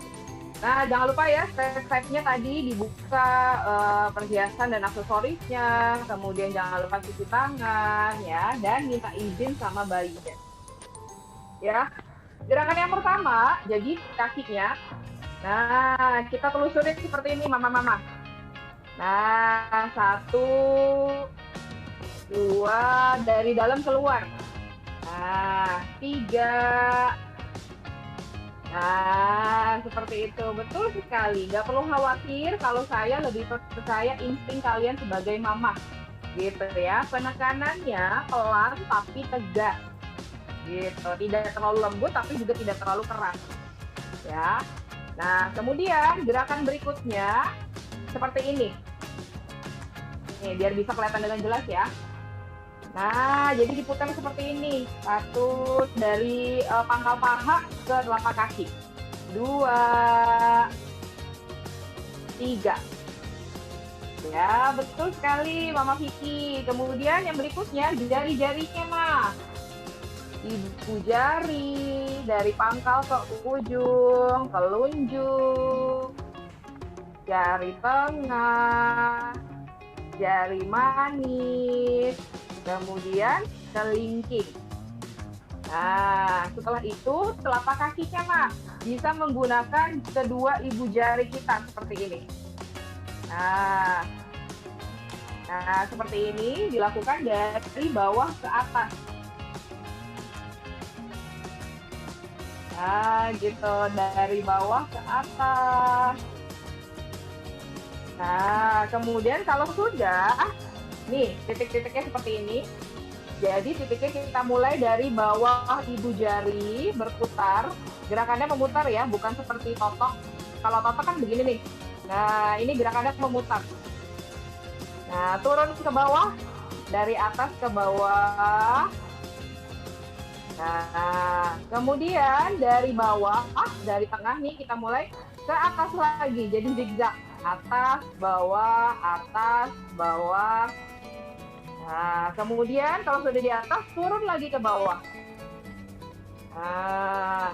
Nah, jangan lupa ya, step-stepnya tadi dibuka perhiasan dan aksesorisnya, kemudian jangan lupa cuci tangan ya, dan minta izin sama bayinya. Ya, gerakan yang pertama, jadi kakinya. Nah, kita telusurin seperti ini, mama-mama. Nah, 1, 2, dari dalam keluar. Nah, 3. Nah, seperti itu. Betul sekali. Gak perlu khawatir kalau saya lebih percaya insting kalian sebagai mama. Gitu ya. Penekanannya pelan tapi tegas. Gitu. Tidak terlalu lembut tapi juga tidak terlalu keras. Ya. Nah, kemudian gerakan berikutnya seperti ini. Nih, biar bisa kelihatan dengan jelas ya. Nah, jadi diputar seperti ini. Satu dari pangkal paha ke telapak kaki. 2, 3. Ya, betul sekali Mama Vicky. Kemudian yang berikutnya jari-jarinya, Mah. Ibu jari dari pangkal ke ujung, telunjuk, jari tengah, jari manis, kemudian kelingking. Nah, setelah itu telapak kakinya, Mah, bisa menggunakan kedua ibu jari kita seperti ini. Nah, seperti ini dilakukan dari bawah ke atas. Nah, gitu, dari bawah ke atas. Nah, kemudian kalau sudah, nih, titik-titiknya seperti ini. Jadi titiknya kita mulai dari bawah ibu jari, berputar. Gerakannya memutar ya, bukan seperti totok. Kalau totok kan begini nih. Nah, ini gerakannya memutar. Nah, turun ke bawah, dari atas ke bawah. Nah, kemudian dari bawah, dari tengah nih kita mulai ke atas lagi. Jadi zigzag. Atas, bawah, atas, bawah. Nah, kemudian kalau sudah di atas, turun lagi ke bawah. Nah,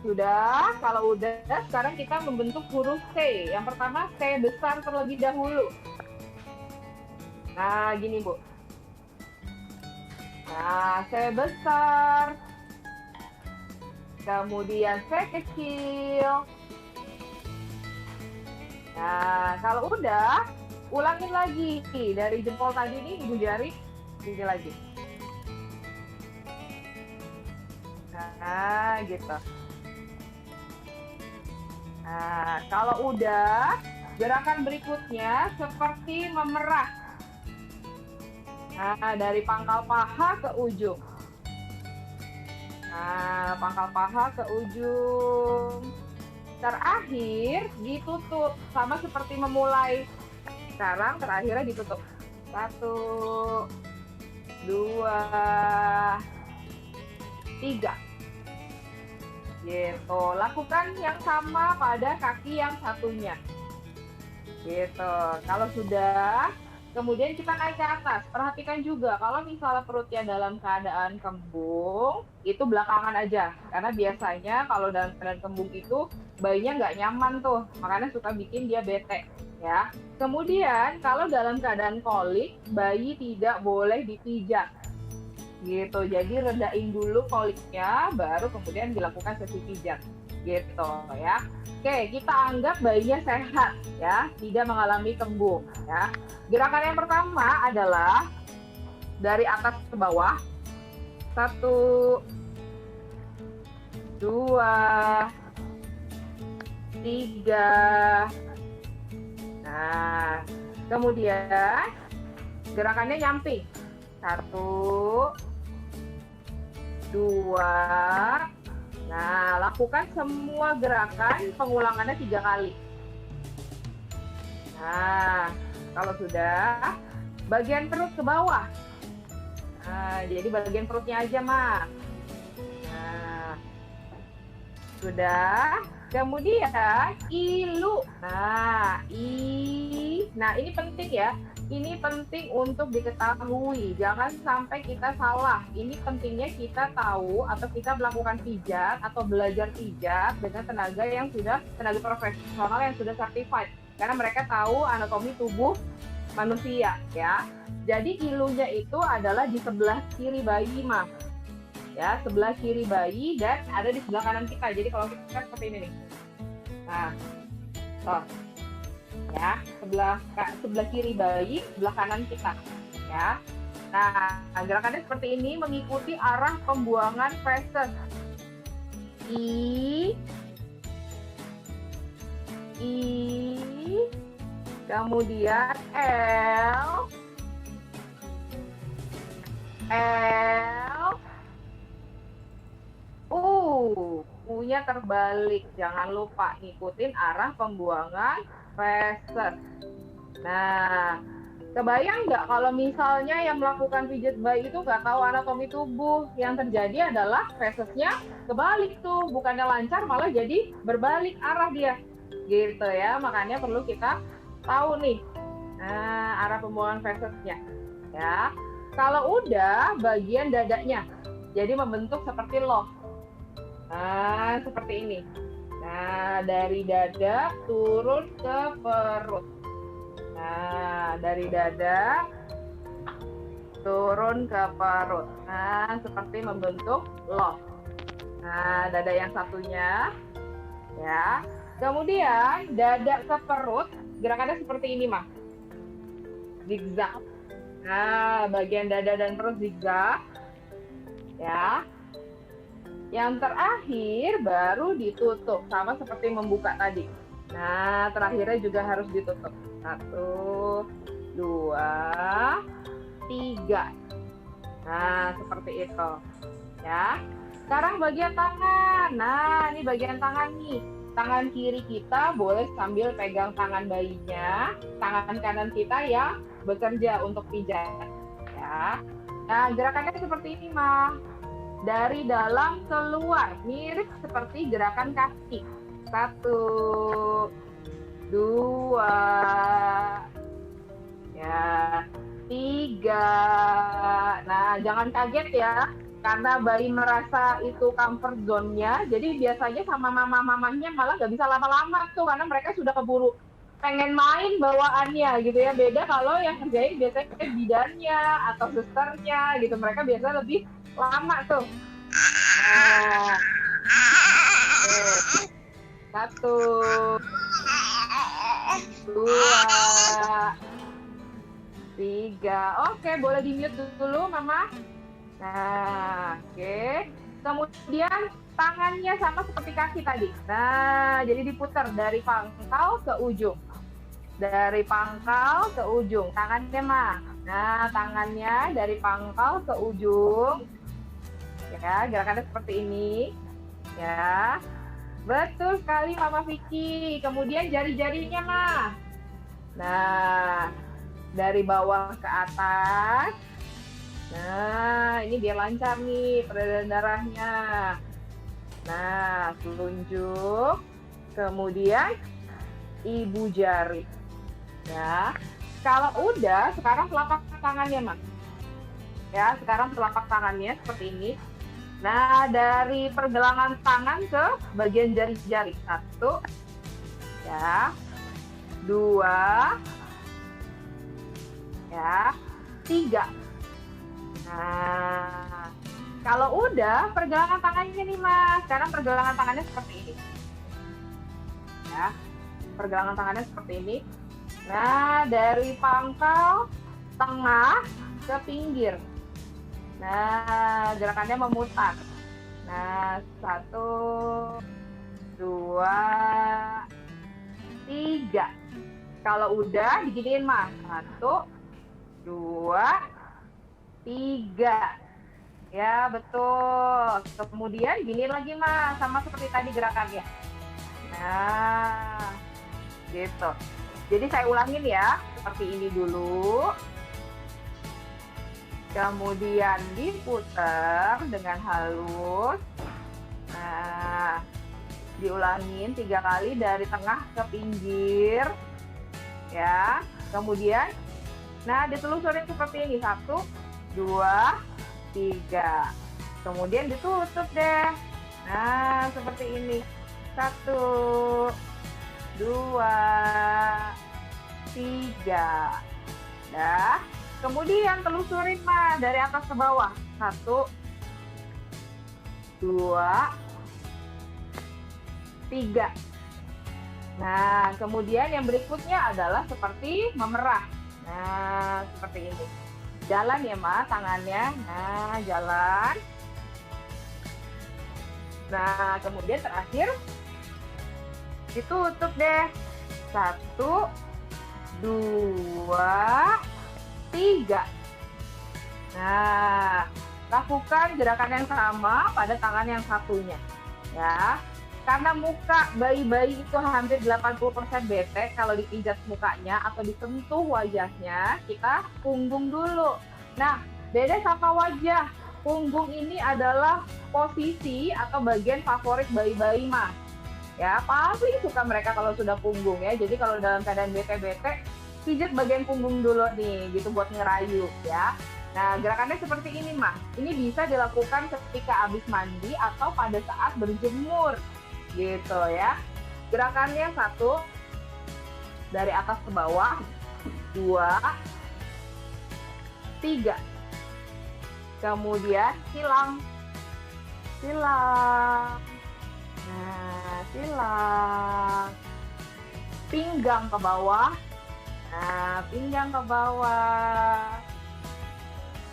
sudah. Kalau udah, sekarang kita membentuk huruf C. Yang pertama, C besar terlebih dahulu. Nah, gini, Bu. Nah, C besar. Kemudian C kecil. Nah, kalau udah, ulangin lagi. Dari jempol tadi nih, ibu jari, ini lagi. Nah, gitu. Nah, kalau udah, gerakan berikutnya seperti memerah. Nah, dari pangkal paha ke ujung. Nah, pangkal paha ke ujung. Terakhir, ditutup. Sama seperti memulai. Sekarang terakhirnya ditutup. 1, 2, 3. Gitu. Lakukan yang sama pada kaki yang satunya. Gitu. Kalau sudah, kemudian kita naik ke atas. Perhatikan juga, kalau misalnya perutnya dalam keadaan kembung, itu belakangan aja. Karena biasanya kalau dalam keadaan kembung itu, bayinya nggak nyaman tuh. Makanya suka bikin dia bete. Ya. Kemudian, kalau dalam keadaan kolik, bayi tidak boleh dipijat. Gitu. Jadi redain dulu koliknya, baru kemudian dilakukan sesi pijat. Gitu ya. Oke, kita anggap bayinya sehat ya, tidak mengalami kembung ya. Gerakan yang pertama adalah dari atas ke bawah. 1, 2, 3. Nah, kemudian gerakannya nyamping. 1, 2. Nah, lakukan semua gerakan pengulangannya 3 kali. Nah, kalau sudah, bagian perut ke bawah. Nah, jadi bagian perutnya aja, Mak. Nah, sudah. Kemudian, ilu. Nah, Nah, ini penting ya. Ini penting untuk diketahui, jangan sampai kita salah. Ini pentingnya kita tahu atau kita melakukan pijat atau belajar pijat dengan tenaga yang sudah, tenaga profesional yang sudah certified. Karena mereka tahu anatomi tubuh manusia ya. Jadi ilunya itu adalah di sebelah kiri bayi, Mas. Ya, sebelah kiri bayi dan ada di sebelah kanan kita. Jadi kalau kita seperti ini nih. Nah, toh. Ya, sebelah kiri bayi, sebelah kanan kita ya. Nah, gerakannya seperti ini mengikuti arah pembuangan feses. I, kemudian L, U bahunya terbalik. Jangan lupa ngikutin arah pembuangan feses. Nah, kebayang nggak kalau misalnya yang melakukan pijat bayi itu nggak tahu anatomi tubuh? Yang terjadi adalah fesesnya kebalik tuh, bukannya lancar malah jadi berbalik arah dia. Gitu ya, makanya perlu kita tahu nih arah pembuangan fesesnya. Ya, kalau udah bagian dadanya, jadi membentuk seperti loaf. Nah, seperti ini. Nah, dari dada turun ke perut. Nah, dari dada turun ke perut. Nah, seperti membentuk loaf. Nah, dada yang satunya, ya. Kemudian dada ke perut, gerakannya seperti ini, Mah. Zigzag. Nah, bagian dada dan perut zigzag. Ya. Yang terakhir baru ditutup, sama seperti membuka tadi. Nah, terakhirnya juga harus ditutup. 1, 2, 3. Nah, seperti itu. Ya. Sekarang bagian tangan. Nah, ini bagian tangan nih. Tangan kiri kita boleh sambil pegang tangan bayinya. Tangan kanan kita yang bekerja untuk pijat. Ya. Nah, gerakannya seperti ini, Mah. Dari dalam keluar, mirip seperti gerakan kaki. 1, 2, ya, 3. Nah, jangan kaget ya, karena bayi merasa itu comfort zone-nya, jadi biasanya sama mama-mamanya malah nggak bisa lama-lama tuh, karena mereka sudah keburu pengen main bawaannya gitu ya. Beda kalau yang kerjain biasanya bidannya atau susternya gitu, mereka biasanya lebih lama tuh. Nah, 1, 2, 3. Oke, boleh di-mute dulu, Mama. Nah, oke. Kemudian tangannya sama seperti kaki tadi. Nah, jadi diputar dari pangkal ke ujung. Dari pangkal ke ujung. Tangannya, Mah. Nah, tangannya dari pangkal ke ujung. Ya, gerakannya seperti ini. Ya. Betul sekali, Mama Vicky. Kemudian jari-jarinya, Mah. Nah, dari bawah ke atas. Nah, ini biar lancar nih peredaran darahnya. Nah, telunjuk. Kemudian ibu jari. Ya. Kalau udah, sekarang telapak tangannya, Mah. Ya, sekarang telapak tangannya seperti ini. Nah, dari pergelangan tangan ke bagian jari-jari. 1, ya, 2, ya, 3. Nah, kalau udah pergelangan tangannya nih, Mas. Sekarang pergelangan tangannya seperti ini. Ya, pergelangan tangannya seperti ini. Nah, dari pangkal tengah ke pinggir. Nah, gerakannya memutar. Nah, 1, 2, 3. Kalau udah diginiin, Mas. 1, 2, 3. Ya, betul. Kemudian giniin lagi, Mas. Sama seperti tadi gerakannya. Nah, gitu. Jadi saya ulangin ya. Seperti ini dulu. Kemudian diputar dengan halus. Nah, diulangin 3 kali dari tengah ke pinggir. Ya, kemudian, nah ditelusurin seperti ini. 1, 2, 3. Kemudian ditutup deh. Nah, seperti ini. 1, 2, 3. Dah. Kemudian telusurin, Mas, dari atas ke bawah. 1, 2, 3. Nah, kemudian yang berikutnya adalah seperti memerah. Nah, seperti ini. Jalan ya, Mas, tangannya. Nah, jalan. Nah, kemudian terakhir ditutup deh. 1, 2, 3. Nah, lakukan gerakan yang sama pada tangan yang satunya. ya. Karena muka bayi-bayi itu hampir 80% bete kalau dipijat mukanya atau disentuh wajahnya, kita punggung dulu. Nah, beda sama wajah. Punggung ini adalah posisi atau bagian favorit bayi-bayi mah. Ya, paling suka mereka kalau sudah punggung ya. Jadi kalau dalam keadaan bete-bete, pijat bagian punggung dulu nih, gitu buat ngerayu ya. Nah, gerakannya seperti ini mah. Ini bisa dilakukan ketika habis mandi atau pada saat berjemur. Gitu ya. Gerakannya 1 dari atas ke bawah, 2, 3. Kemudian silang. Nah, silang. Pinggang ke bawah. Nah, pinggang ke bawah.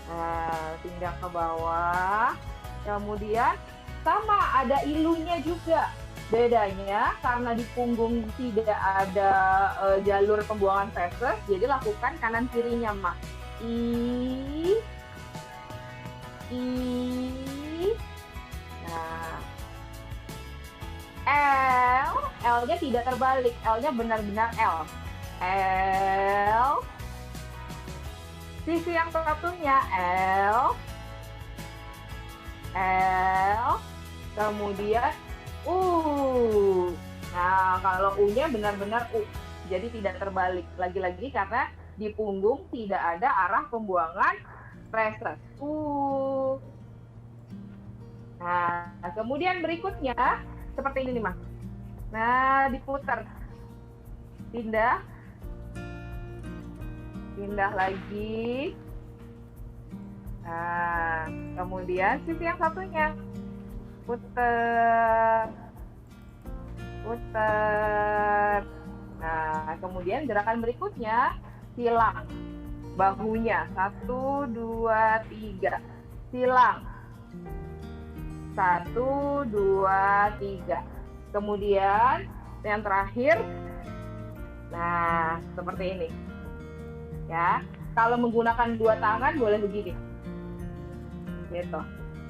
Nah, pinggang ke bawah. Kemudian sama ada ilunya juga. Bedanya karena di punggung tidak ada jalur pembuangan feses, jadi lakukan kanan kirinya, Mak. I. Nah, L-nya tidak terbalik, L-nya benar-benar L. L. Sisi yang satunya L. Kemudian Nah, kalau U-nya benar-benar U. Jadi tidak terbalik. Lagi-lagi karena di punggung tidak ada arah pembuangan feses. Nah, kemudian berikutnya seperti ini nih, Mas. Nah, diputar. Pindah lagi. Nah, kemudian sisi yang satunya. Putar. Nah, kemudian gerakan berikutnya silang bahunya. 1, 2, 3. Silang. 1, 2, 3. Kemudian yang terakhir, nah seperti ini. Ya, kalau menggunakan 2 tangan boleh begini. Gitu.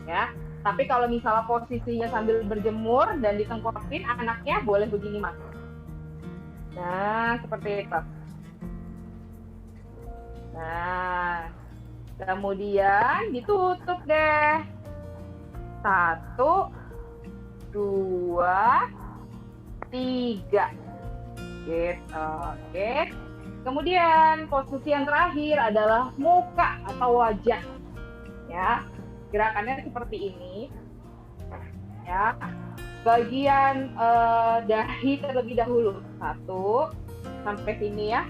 Ya. Tapi kalau misalnya posisinya sambil berjemur dan ditengkokin anaknya boleh begini, Mas. Nah, seperti itu. Nah, kemudian ditutup deh. 1, 2, 3. Gitu, oke. Kemudian posisi yang terakhir adalah muka atau wajah. Ya. Gerakannya seperti ini, ya. Bagian dahi terlebih dahulu, 1 sampai sini ya,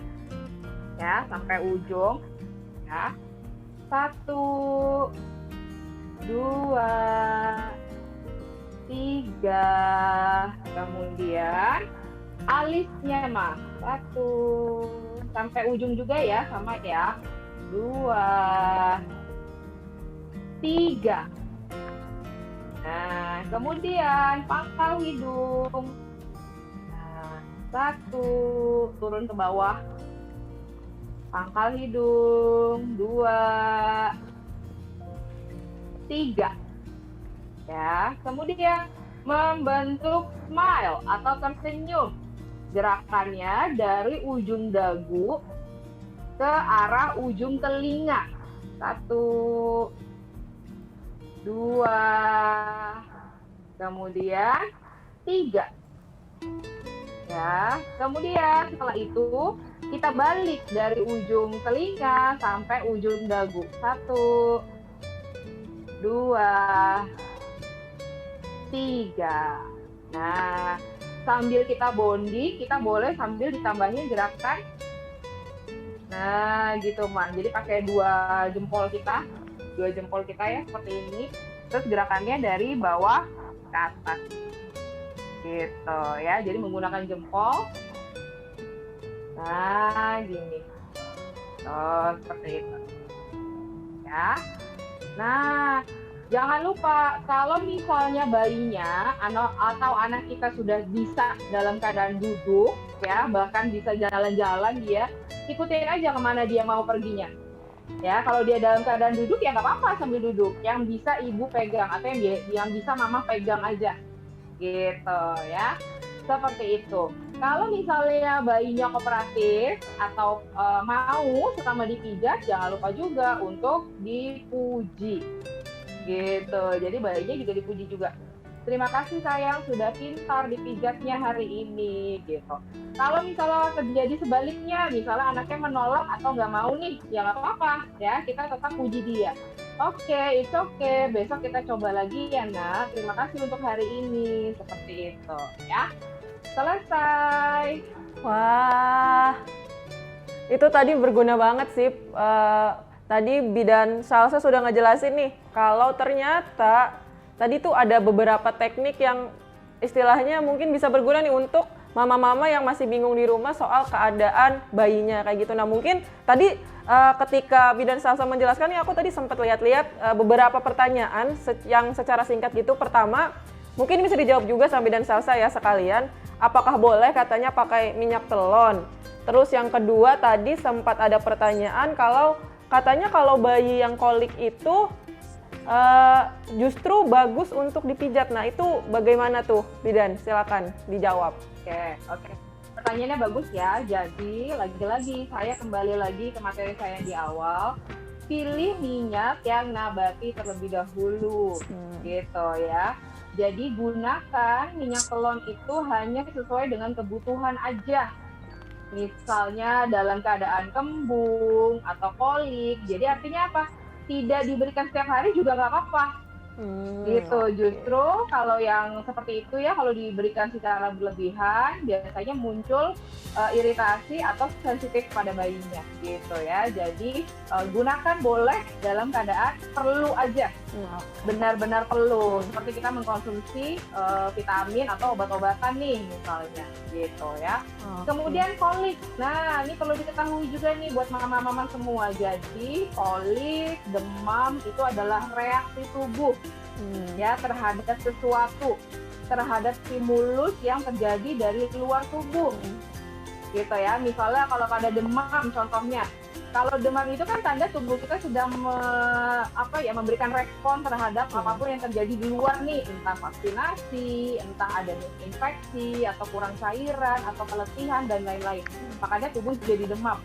sampai ujung, ya. 1, 2, 3, kemudian alisnya mah 1 sampai ujung juga ya, sama ya, 2, 3. Nah, kemudian pangkal hidung. Nah, 1 turun ke bawah. Pangkal hidung, 2, 3. Ya, kemudian membentuk smile atau tersenyum. Gerakannya dari ujung dagu ke arah ujung telinga. 1, 2, kemudian 3. Ya, kemudian setelah itu kita balik dari ujung telinga sampai ujung dagu. 1, 2, 3. Nah, sambil kita bonding, kita boleh sambil ditambahin gerakan. Nah, gitu, Man. Jadi pakai 2 jempol kita ya, seperti ini. Terus gerakannya dari bawah ke atas. Gitu ya. Jadi menggunakan jempol. Nah, gini. Seperti itu. Ya. Nah, jangan lupa kalau misalnya bayinya atau anak kita sudah bisa dalam keadaan duduk, ya, bahkan bisa jalan-jalan dia, ikutin aja kemana dia mau perginya. Ya, kalau dia dalam keadaan duduk ya nggak apa-apa sambil duduk. Yang bisa ibu pegang atau yang bisa mama pegang aja. gitu ya. Seperti itu. Kalau misalnya bayinya kooperatif atau mau selama dipijat, jangan lupa juga untuk dipuji. Gitu. Jadi bayinya juga dipuji juga. Terima kasih sayang sudah pintar dipijatnya hari ini gitu. Kalau misalnya terjadi sebaliknya, misalnya anaknya menolak atau nggak mau nih, ya nggak apa-apa ya, kita tetap puji dia. Oke, it's okay. Besok kita coba lagi ya nak. Terima kasih untuk hari ini. Seperti itu ya. Selesai. Wah, itu tadi berguna banget sih. Tadi Bidan Salsa sudah ngejelasin nih, kalau ternyata tadi tuh ada beberapa teknik yang istilahnya mungkin bisa berguna nih untuk mama-mama yang masih bingung di rumah soal keadaan bayinya kayak gitu. Nah mungkin tadi ketika Bidan Salsa menjelaskan nih, aku tadi sempat lihat-lihat beberapa pertanyaan yang secara singkat gitu. Pertama, mungkin bisa dijawab juga sama Bidan Salsa ya sekalian. Apakah boleh katanya pakai minyak telon? Terus yang kedua tadi sempat ada pertanyaan katanya kalau bayi yang kolik itu justru bagus untuk dipijat. Nah itu bagaimana tuh Bidan? Silakan dijawab. Oke. Pertanyaannya bagus ya. Jadi lagi-lagi saya kembali lagi ke materi saya di awal. Pilih minyak yang nabati terlebih dahulu, gitu ya. Jadi gunakan minyak telon itu hanya sesuai dengan kebutuhan aja. Misalnya dalam keadaan kembung atau kolik. Jadi artinya apa? Tidak diberikan setiap hari juga nggak apa-apa. Gitu. Justru kalau yang seperti itu ya, kalau diberikan secara berlebihan biasanya muncul iritasi atau sensitif pada bayinya gitu ya. Jadi gunakan boleh dalam keadaan perlu aja, benar-benar perlu, seperti kita mengkonsumsi vitamin atau obat-obatan nih misalnya gitu ya. Kemudian kolik, nah ini perlu diketahui juga nih buat mama-mama semua. Jadi kolik, demam itu adalah reaksi tubuh ya terhadap sesuatu, terhadap stimulus yang terjadi dari luar tubuh gitu ya. Misalnya kalau pada demam contohnya, kalau demam itu kan tanda tubuh kita sedang memberikan respon terhadap apapun yang terjadi di luar nih, entah vaksinasi, entah ada infeksi atau kurang cairan atau keletihan dan lain-lain, makanya tubuh jadi demam.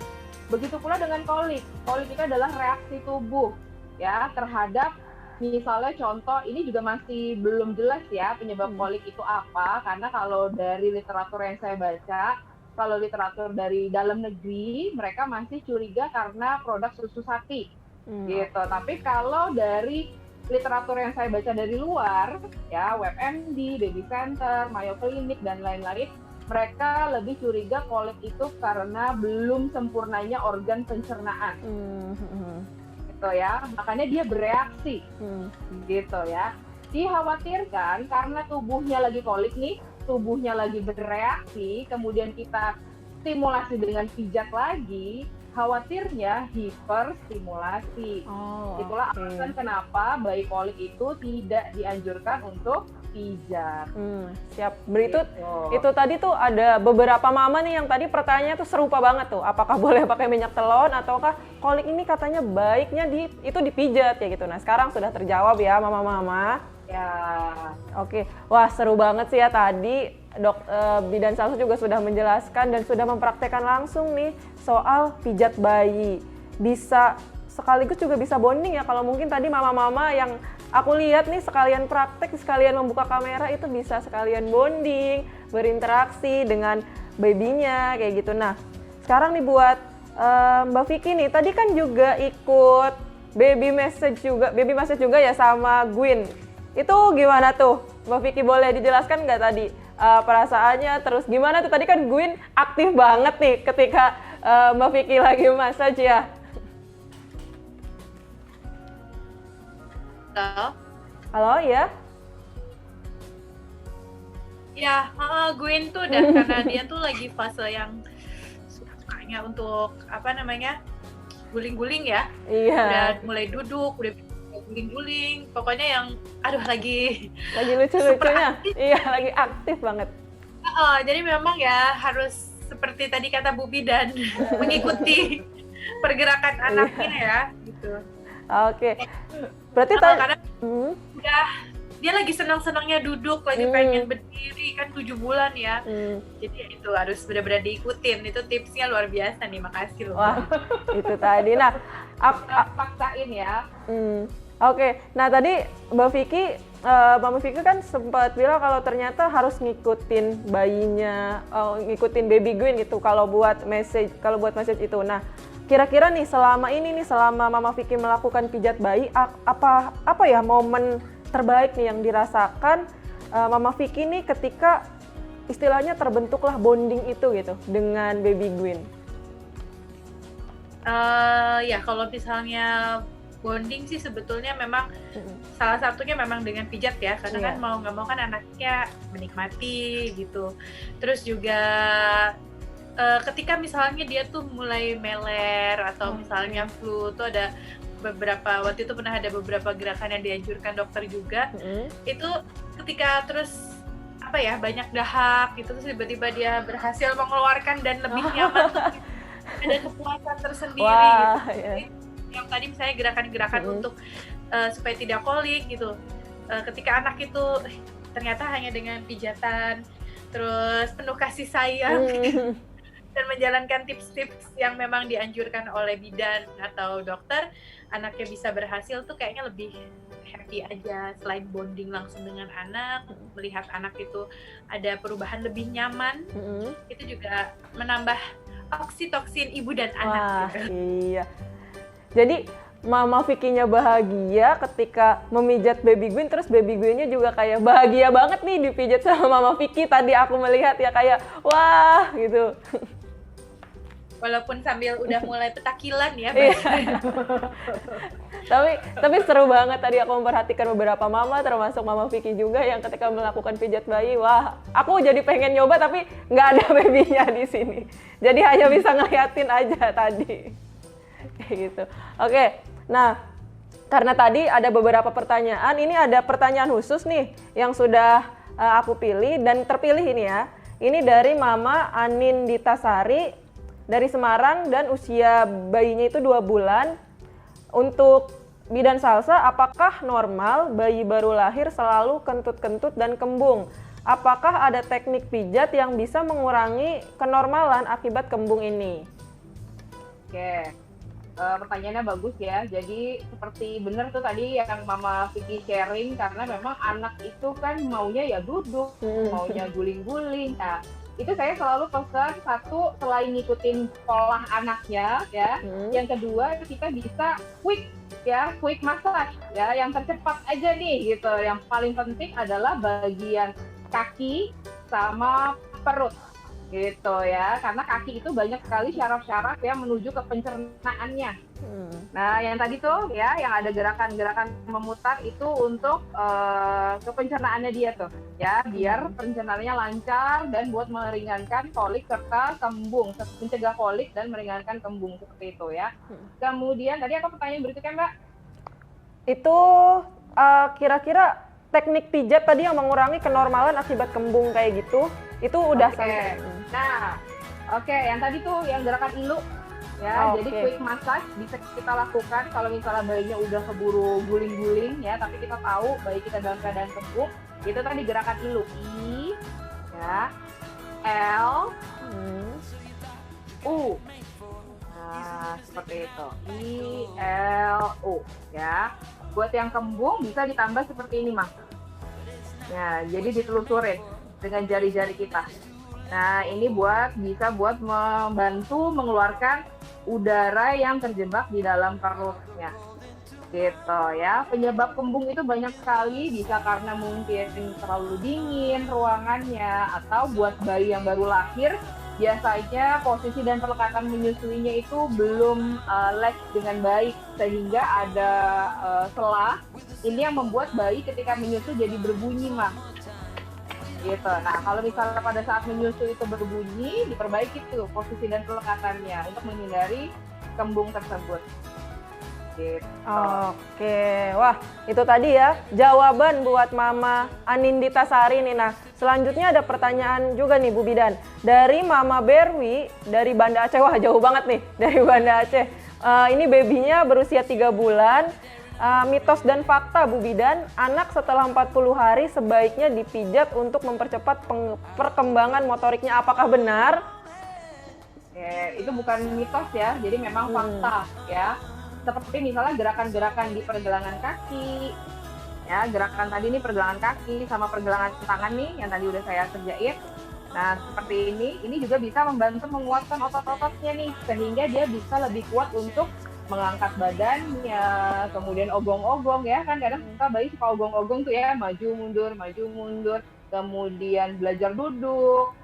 Begitu pula dengan kolik. Kolik itu adalah reaksi tubuh ya terhadap, misalnya contoh, ini juga masih belum jelas ya penyebab kolik itu apa, karena kalau dari literatur yang saya baca, kalau literatur dari dalam negeri, mereka masih curiga karena produk susu sapi gitu. Tapi kalau dari literatur yang saya baca dari luar, ya WebMD, Baby Center, Mayo Clinic, dan lain-lain, mereka lebih curiga kolik itu karena belum sempurnanya organ pencernaan. Gitu ya, makanya dia bereaksi gitu ya. Dikhawatirkan karena tubuhnya lagi kolik nih, tubuhnya lagi bereaksi, kemudian kita stimulasi dengan pijat lagi, khawatirnya hiperstimulasi. Itulah alasan kenapa bayi kolik itu tidak dianjurkan untuk pijat. Siap. Itu tadi tuh ada beberapa mama nih yang tadi pertanyaannya tuh serupa banget tuh. Apakah boleh pakai minyak telon ataukah kolik ini katanya baiknya itu dipijat ya gitu. Nah, sekarang sudah terjawab ya mama-mama. Ya. Oke. Wah, seru banget sih ya tadi Bidan Salsa juga sudah menjelaskan dan sudah mempraktekkan langsung nih soal pijat bayi. Bisa sekaligus juga bisa bonding ya, kalau mungkin tadi mama-mama yang aku lihat nih sekalian praktek, sekalian membuka kamera itu bisa sekalian bonding, berinteraksi dengan babynya kayak gitu. Nah, sekarang nih buat Mbak Vicky nih, tadi kan juga ikut baby message juga ya sama Gwyn. Itu gimana tuh? Mbak Vicky boleh dijelaskan nggak tadi perasaannya? Terus gimana tuh? Tadi kan Gwyn aktif banget nih ketika Mbak Vicky lagi massage ya. Halo ya? Ya, Gwyn tuh dan karena dia tuh lagi fase yang sukanya untuk guling-guling ya. Iya. Udah mulai duduk, udah guling-guling. Pokoknya yang lagi lucu-lucunya. Iya, lagi aktif banget. Jadi memang ya harus seperti tadi kata Bu Bidan mengikuti pergerakan anaknya ya gitu. Oke. Berarti karena dia lagi senang-senangnya duduk, lagi pengen berdiri, kan 7 bulan ya. Jadi ya itu harus benar-benar diikutin. Itu tipsnya luar biasa nih, makasih loh. Wah, itu tadi. Nah, paksain ya. Oke. Nah, tadi Mbak Vicky, Mama Vicky kan sempat bilang kalau ternyata harus ngikutin bayinya, ngikutin baby Gwyn gitu kalau buat message itu. Nah, kira-kira nih selama Mama Vicky melakukan pijat bayi, apa ya momen terbaik nih yang dirasakan Mama Vicky nih ketika istilahnya terbentuklah bonding itu gitu dengan baby Gwyn? Ya kalau misalnya bonding sih sebetulnya memang salah satunya memang dengan pijat ya, karena kan mau nggak mau kan anaknya menikmati gitu. Terus juga ketika misalnya dia tuh mulai meler atau misalnya flu tuh ada waktu itu pernah ada beberapa gerakan yang dianjurkan dokter juga. Itu ketika terus banyak dahak gitu, terus tiba-tiba dia berhasil mengeluarkan dan lebih nyaman tuh, ada kepuasan tersendiri. Wah, gitu. Yang tadi misalnya gerakan-gerakan untuk supaya tidak kolik gitu. Ketika anak itu ternyata hanya dengan pijatan terus penuh kasih sayang dan menjalankan tips-tips yang memang dianjurkan oleh bidan atau dokter, anaknya bisa berhasil tuh kayaknya lebih happy aja. Selain bonding langsung dengan anak, melihat anak itu ada perubahan lebih nyaman, itu juga menambah oksitoksin ibu dan anak. Wah, gitu. iya. Jadi Mama Vicky-nya bahagia ketika memijat baby Gwyn, terus baby Gwyn-nya juga kayak bahagia banget nih dipijat sama Mama Vicky. Tadi aku melihat ya kayak wah gitu. Walaupun sambil udah mulai petakilan ya. Tapi seru banget tadi aku memperhatikan beberapa mama, termasuk Mama Vicky juga yang ketika melakukan pijat bayi, wah aku jadi pengen nyoba tapi nggak ada babynya di sini. Jadi hanya bisa ngeliatin aja tadi. Kayak gitu. Oke, nah karena tadi ada beberapa pertanyaan, ini ada pertanyaan khusus nih yang sudah aku pilih dan terpilih ini ya. Ini dari Mama Anin Ditasari dari Semarang dan usia bayinya itu 2 bulan. Untuk bidan Salsa, apakah normal bayi baru lahir selalu kentut-kentut dan kembung? Apakah ada teknik pijat yang bisa mengurangi kenormalan akibat kembung ini? Oke. Pertanyaannya bagus ya. Jadi seperti benar tuh tadi yang Mama Vicky sharing, karena memang anak itu kan maunya ya duduk, maunya guling-guling. Nah, itu saya selalu pesan, satu, selain ngikutin pola anaknya ya, yang kedua kita bisa quick massage ya, yang tercepat aja nih gitu. Yang paling penting adalah bagian kaki sama perut gitu ya, karena kaki itu banyak sekali syaraf-syaraf yang menuju ke pencernaannya. Nah, yang tadi tuh ya, yang ada gerakan-gerakan memutar itu untuk ke pencernaannya dia tuh ya, biar pencernaannya lancar dan buat meringankan kolik serta kembung, mencegah kolik dan meringankan kembung seperti itu ya. Kemudian tadi apa pertanyaan berikutnya Mbak? Itu kira-kira teknik pijat tadi yang mengurangi kenormalan akibat kembung kayak gitu, itu udah sampai. Nah, yang tadi tuh yang gerakan ilu ya, jadi quick massage bisa kita lakukan kalau misalnya bayinya udah keburu guling-guling ya, tapi kita tahu bayi kita dalam keadaan kembung. Itu tadi gerakan ilu, I ya, L, U. Nah, seperti itu, I, L, U ya. Buat yang kembung bisa ditambah seperti ini, Mas. Ya, jadi ditelusurin dengan jari-jari kita. Nah, ini bisa buat membantu mengeluarkan udara yang terjebak di dalam perutnya. Gitu ya. Penyebab kembung itu banyak sekali, bisa karena mungkin terlalu dingin ruangannya, atau buat bayi yang baru lahir, biasanya posisi dan perlekatan menyusuinya itu belum latch dengan baik, sehingga ada selah. Ini yang membuat bayi ketika menyusu jadi berbunyi, Mas. Gitu. Nah, kalau misalnya pada saat menyusu itu berbunyi, diperbaiki tuh posisi dan pelekatannya untuk menghindari kembung tersebut. Gitu. Oke, wah itu tadi ya jawaban buat Mama Anin Ditasari nih. Nah, selanjutnya ada pertanyaan juga nih Bu Bidan dari Mama Berwi dari Banda Aceh. Wah jauh banget nih dari Banda Aceh. Ini babynya berusia 3 bulan. mitos dan fakta Bu Bidan, anak setelah 40 hari sebaiknya dipijat untuk mempercepat perkembangan motoriknya. Apakah benar? Itu bukan mitos ya, jadi memang fakta ya. Seperti misalnya gerakan-gerakan di pergelangan kaki, ya gerakan tadi nih pergelangan kaki sama pergelangan tangan nih yang tadi udah saya kerjain. Nah seperti ini juga bisa membantu menguatkan otot-ototnya nih, sehingga dia bisa lebih kuat untuk mengangkat badannya, kemudian ogong-ogong ya, kan kadang bayi suka ogong-ogong tuh ya, maju mundur, kemudian belajar duduk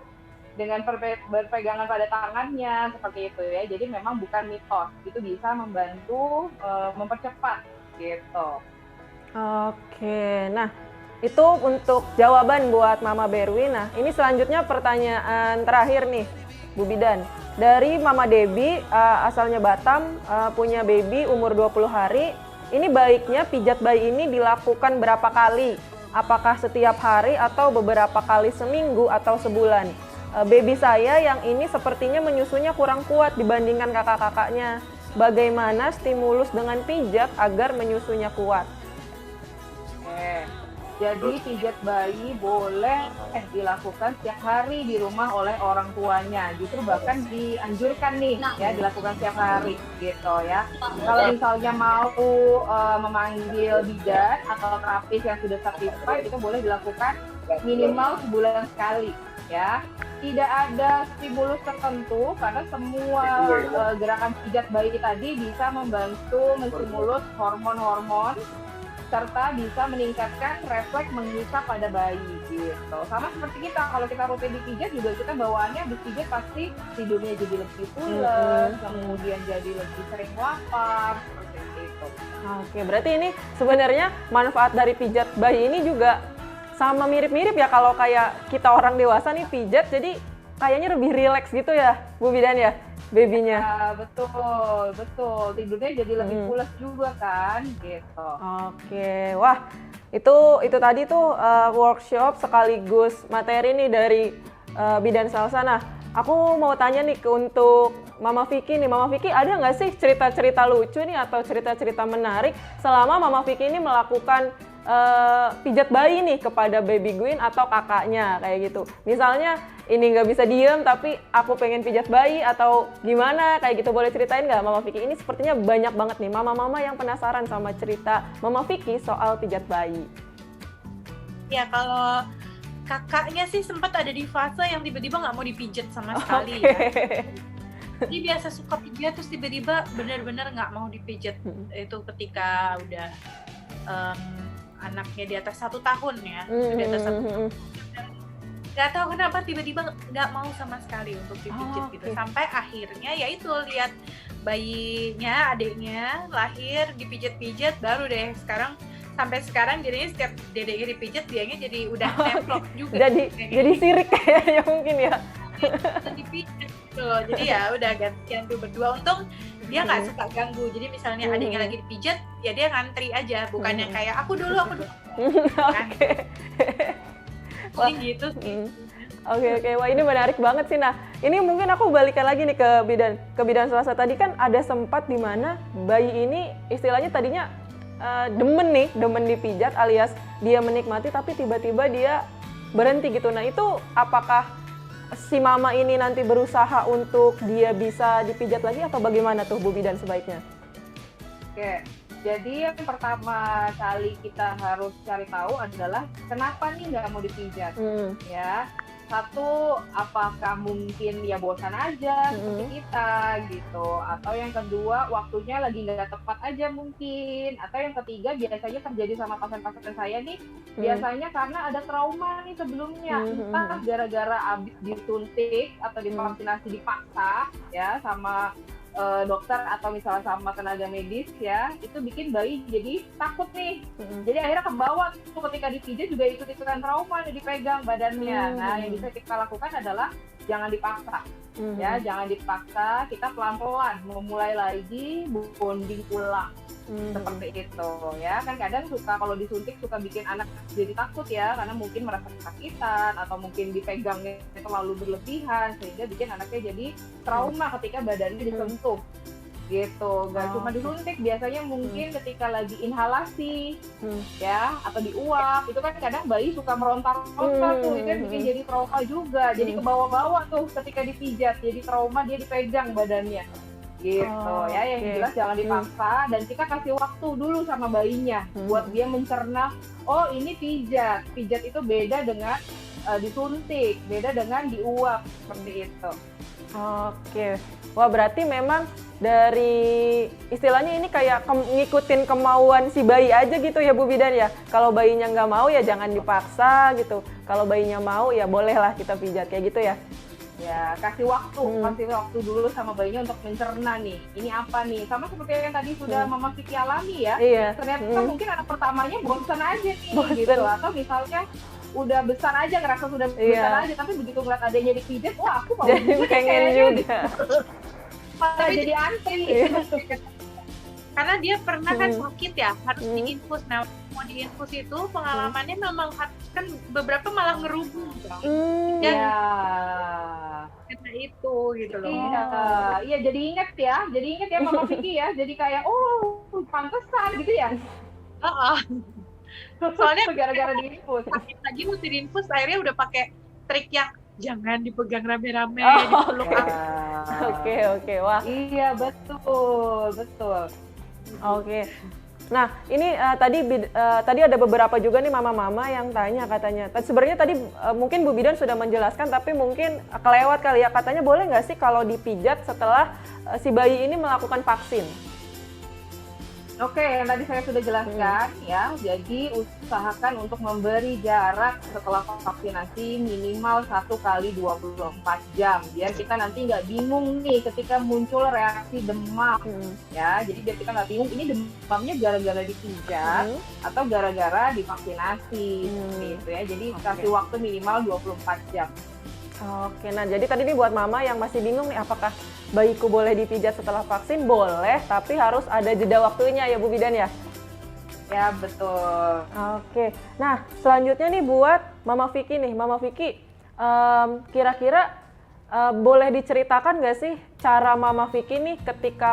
dengan berpegangan pada tangannya seperti itu ya. Jadi memang bukan mitos, itu bisa membantu mempercepat gitu. Oke, nah itu untuk jawaban buat Mama Berwi. Nah ini selanjutnya pertanyaan terakhir nih Bu Bidan. Dari Mama Debbie, asalnya Batam, punya baby umur 20 hari. Ini baiknya pijat bayi ini dilakukan berapa kali? Apakah setiap hari atau beberapa kali seminggu atau sebulan? Baby saya yang ini sepertinya menyusunya kurang kuat dibandingkan kakak-kakaknya. Bagaimana stimulus dengan pijat agar menyusunya kuat? Jadi pijat bayi boleh dilakukan setiap hari di rumah oleh orang tuanya. Justru bahkan dianjurkan nih ya dilakukan setiap hari gitu ya. Kalau misalnya mau memanggil bidan atau terapis yang sudah certified, itu boleh dilakukan minimal sebulan sekali ya. Tidak ada stimulus tertentu karena semua gerakan pijat bayi tadi bisa membantu menstimulus hormon-hormon serta bisa meningkatkan refleks mengisap pada bayi gitu. Sama seperti kita, kalau kita rutin dipijat juga kita bawaannya habis pijat pasti tidurnya jadi lebih pules, kemudian jadi lebih sering lapar, seperti itu. Oke, berarti ini sebenarnya manfaat dari pijat bayi ini juga sama mirip-mirip ya kalau kayak kita orang dewasa nih pijat, jadi kayaknya lebih rileks gitu ya Bu Bidan ya? Babynya. Ya, betul. Tidurnya jadi lebih pules juga kan, gitu. Oke, wah itu tadi tuh workshop sekaligus materi nih dari Bidan Salsa. Nah, aku mau tanya nih untuk Mama Vicky nih. Mama Vicky ada nggak sih cerita-cerita lucu nih atau cerita-cerita menarik selama Mama Vicky ini melakukan pijat bayi nih kepada baby Gwyn atau kakaknya kayak gitu. Misalnya ini nggak bisa diem tapi aku pengen pijat bayi atau gimana kayak gitu, boleh ceritain nggak Mama Vicky? Ini sepertinya banyak banget nih mama-mama yang penasaran sama cerita Mama Vicky soal pijat bayi. Ya kalau kakaknya sih sempat ada di fase yang tiba-tiba nggak mau dipijat sama sekali ya. Dia biasa suka pijat terus tiba-tiba benar-benar nggak mau dipijat. Itu ketika udah anaknya di atas 1 tahun ya, di atas 1 tahun. Gak tahu kenapa tiba-tiba nggak mau sama sekali untuk dipijit gitu. Sampai akhirnya ya itu lihat bayinya, adiknya lahir dipijit-pijit, baru deh sampai sekarang jadinya setiap dedeknya dipijit dianya jadi udah nemplok juga. Jadi sirik kayaknya mungkin ya. Dipijit gitu loh. Jadi ya udah gantian tuh berdua. Untung dia nggak suka ganggu. Jadi misalnya adiknya lagi dipijit, ya dia ngantri aja, bukannya kayak aku dulu. Oke. Jadi gitu sih. Oke. Wah ini menarik banget sih. Nah ini mungkin aku balikan lagi nih ke bidan Salsa. Tadi kan ada sempat di mana bayi ini istilahnya tadinya demen dipijat alias dia menikmati tapi tiba-tiba dia berhenti gitu. Nah itu apakah si mama ini nanti berusaha untuk dia bisa dipijat lagi atau bagaimana tuh Bu Bidan sebaiknya? Oke, jadi yang pertama kali kita harus cari tahu adalah kenapa nih nggak mau dipijat, ya. Satu, apakah mungkin ya bosan aja seperti kita gitu, atau yang kedua waktunya lagi nggak tepat aja mungkin, atau yang ketiga biasanya terjadi sama pasien-pasien saya nih biasanya karena ada trauma nih sebelumnya, entah gara-gara abis disuntik atau divaksinasi dipaksa ya sama dokter atau misalnya sama tenaga medis ya, itu bikin bayi jadi takut nih. Jadi akhirnya kebawa tuh ketika dipijat juga ikut-ikutan trauma, dipegang badannya. Nah yang bisa kita lakukan adalah jangan dipaksa ya, jangan dipaksa, kita pelan-pelan memulai lagi bonding ulang. Seperti itu ya, kan kadang suka kalau disuntik suka bikin anak jadi takut ya, karena mungkin merasa kesakitan atau mungkin dipegangnya terlalu berlebihan sehingga bikin anaknya jadi trauma ketika badannya disentuh gitu. Nggak cuma disuntik, biasanya mungkin ketika lagi inhalasi ya atau diuap, itu kan kadang bayi suka meronta-ronta tuh, itu yang bikin jadi trauma juga. Jadi ke bawah-bawah tuh ketika dipijat, jadi trauma, dia dipegang badannya gitu. Ya yang jelas jangan dipaksa, dan kita kasih waktu dulu sama bayinya buat dia mencerna, oh ini pijat itu beda dengan disuntik, beda dengan diuap, seperti itu. Oke, wah berarti memang dari istilahnya ini kayak ngikutin kemauan si bayi aja gitu ya Bu Bidan ya. Kalau bayinya nggak mau ya jangan dipaksa gitu. Kalau bayinya mau ya bolehlah kita pijat kayak gitu ya. Ya, kasih waktu dulu sama bayinya untuk mencerna nih. Ini apa nih? Sama seperti yang tadi sudah Mama Vicky alami ya. Iya. Ternyata mungkin anak pertamanya bosan aja nih Bosen. gitu. Atau misalnya udah besar aja, ngerasa sudah besar aja, tapi begitu ngeliat adanya dipijat, wah aku mau Jadi pengen juga. Malah jadi antri. Karena dia pernah kan sakit ya, harus diinfus. Nah, mau diinfus itu pengalamannya memang kan beberapa malah ngerubung. Iya. Karena itu gitu loh. Iya, jadi inget ya Mama Vicky ya. Jadi kayak, oh pantesan gitu ya. Soalnya gara-gara diinfus. Sakit lagi mesti diinfus, akhirnya udah pakai trik yang jangan dipegang rame-rame, dipeluk. Oke, wah. Iya, betul. Oke. Nah, ini tadi ada beberapa juga nih mama-mama yang tanya katanya. Sebenarnya tadi mungkin Bu Bidan sudah menjelaskan, tapi mungkin kelewat kali ya. Katanya boleh nggak sih kalau dipijat setelah si bayi ini melakukan vaksin? Oke, yang tadi saya sudah jelaskan ya. Jadi usahakan untuk memberi jarak setelah vaksinasi minimal 1 kali 24 jam. Biar kita nanti nggak bingung nih ketika muncul reaksi demam. Ya, jadi biar kita nggak bingung ini demamnya gara-gara dipijat atau gara-gara divaksinasi. Gitu ya. Jadi kasih waktu minimal 24 jam. Oke, nah jadi tadi nih buat mama yang masih bingung nih, apakah bayiku boleh dipijat setelah vaksin? Boleh, tapi harus ada jeda waktunya ya Bu Bidan ya? Ya, betul. Oke, nah selanjutnya nih buat Mama Vicky nih. Mama Vicky, kira-kira boleh diceritakan nggak sih cara Mama Vicky nih ketika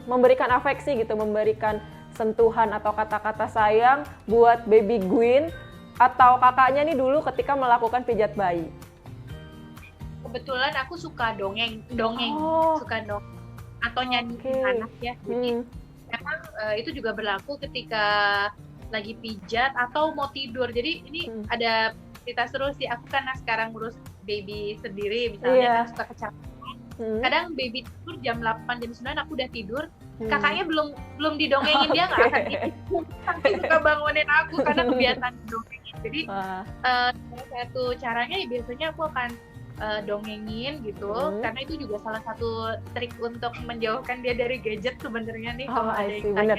memberikan afeksi gitu, memberikan sentuhan atau kata-kata sayang buat baby Gwyn atau kakaknya nih dulu ketika melakukan pijat bayi? Kebetulan aku suka dongeng, suka dongeng atau nyanyi anak ya. Jadi memang itu juga berlaku ketika lagi pijat atau mau tidur. Jadi ini ada cerita seru sih. Aku karena sekarang ngurus baby sendiri, misalnya kan suka kecapean. Kadang baby tidur jam 8, jam 9 aku udah tidur. Kakaknya belum didongengin, dia nggak akan tidur. Tapi suka bangunin aku karena kebiasaan didongengin. Jadi salah satu caranya ya biasanya aku akan dongengin gitu, karena itu juga salah satu trik untuk menjauhkan dia dari gadget sebenarnya nih. Kalau ada yang tanya,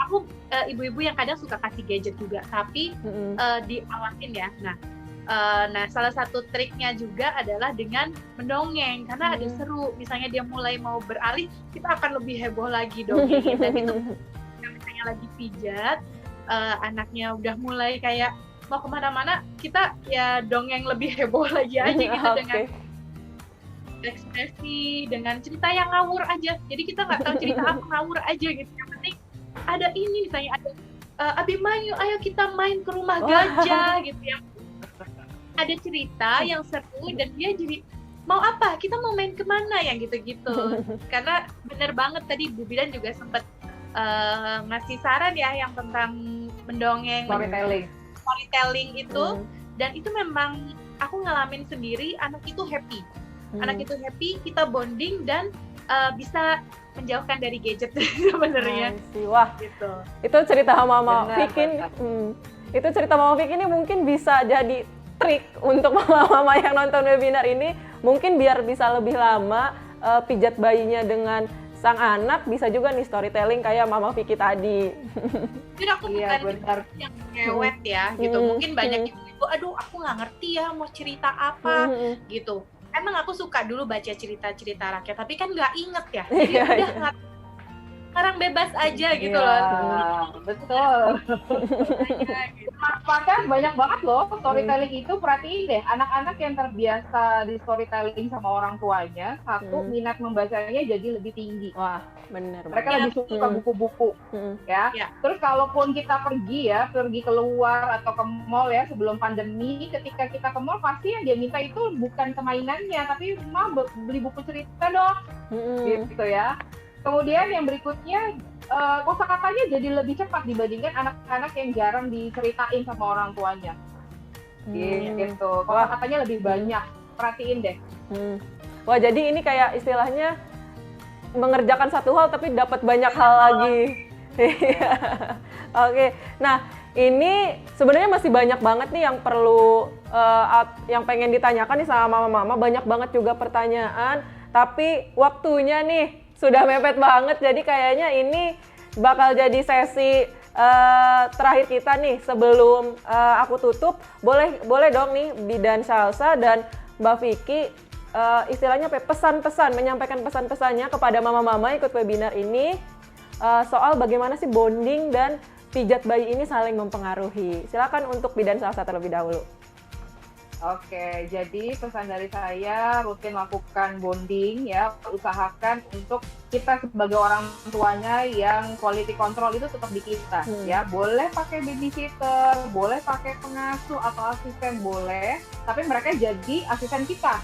aku ibu-ibu yang kadang suka kasih gadget juga, tapi diawasin ya. Nah, salah satu triknya juga adalah dengan mendongeng, karena ada seru. Misalnya dia mulai mau beralih, kita akan lebih heboh lagi dongengin. Dan itu misalnya lagi pijat, anaknya udah mulai kayak mau kemana-mana, kita ya dongeng lebih heboh lagi aja gitu. Dengan ekspresi, dengan cerita yang ngawur aja. Jadi kita nggak tahu cerita apa, ngawur aja gitu. Yang penting ada ini, misalnya ada Abimanyu, ayo kita main ke rumah gajah gitu ya. Ada cerita yang seru dan dia jadi mau apa, kita mau main kemana yang gitu-gitu. Karena bener banget tadi Bu Bidan juga sempat ngasih saran ya yang tentang mendongeng, storytelling itu, dan itu memang aku ngalamin sendiri. Anak itu happy, kita bonding dan bisa menjauhkan dari gadget sebenarnya. Wah, gitu. Itu cerita Mama Vicky. Itu cerita Mama Vicky ini mungkin bisa jadi trik untuk mama-mama yang nonton webinar ini, mungkin biar bisa lebih lama pijat bayinya dengan sang anak, bisa juga nih storytelling kayak Mama Vicky tadi. Jadi aku bukan yang ngewet ya gitu. Mungkin banyak ibu-ibu, aduh aku nggak ngerti ya mau cerita apa gitu. Emang aku suka dulu baca cerita-cerita rakyat, tapi kan nggak inget ya. Jadi udah orang bebas aja gitu Iya, loh. betul. Aja, gitu. Bahkan banyak banget loh storytelling itu, perhatiin deh, anak-anak yang terbiasa di storytelling sama orang tuanya, satu minat membacanya jadi lebih tinggi. Wah, bener. Mereka Iya. lebih suka buku-buku, ya. Iya. Terus kalaupun kita pergi keluar atau ke mall ya sebelum pandemi, ketika kita ke mall pasti yang dia minta itu bukan mainannya, tapi beli buku cerita dong, gitu ya. Kemudian yang berikutnya, kosakatanya jadi lebih cepat dibandingkan anak-anak yang jarang diceritain sama orang tuanya. Gitu. Kosakatanya lebih banyak. Perhatiin deh. Wah, jadi ini kayak istilahnya mengerjakan satu hal tapi dapat banyak hal lagi. Oke. Nah, ini sebenarnya masih banyak banget nih yang perlu yang pengen ditanyakan nih sama mama-mama. Banyak banget juga pertanyaan, tapi waktunya nih sudah mepet banget, jadi kayaknya ini bakal jadi sesi terakhir kita nih sebelum aku tutup. Boleh dong nih Bidan Salsa dan Mbak Vicky istilahnya pesan-pesan, menyampaikan pesan-pesannya kepada mama-mama ikut webinar ini soal bagaimana sih bonding dan pijat bayi ini saling mempengaruhi. Silakan untuk Bidan Salsa terlebih dahulu. Oke, jadi pesan dari saya, rutin lakukan bonding ya, usahakan untuk kita sebagai orang tuanya yang quality control itu tetap di kita ya. Boleh pakai babysitter, boleh pakai pengasuh atau asisten boleh, tapi mereka jadi asisten kita,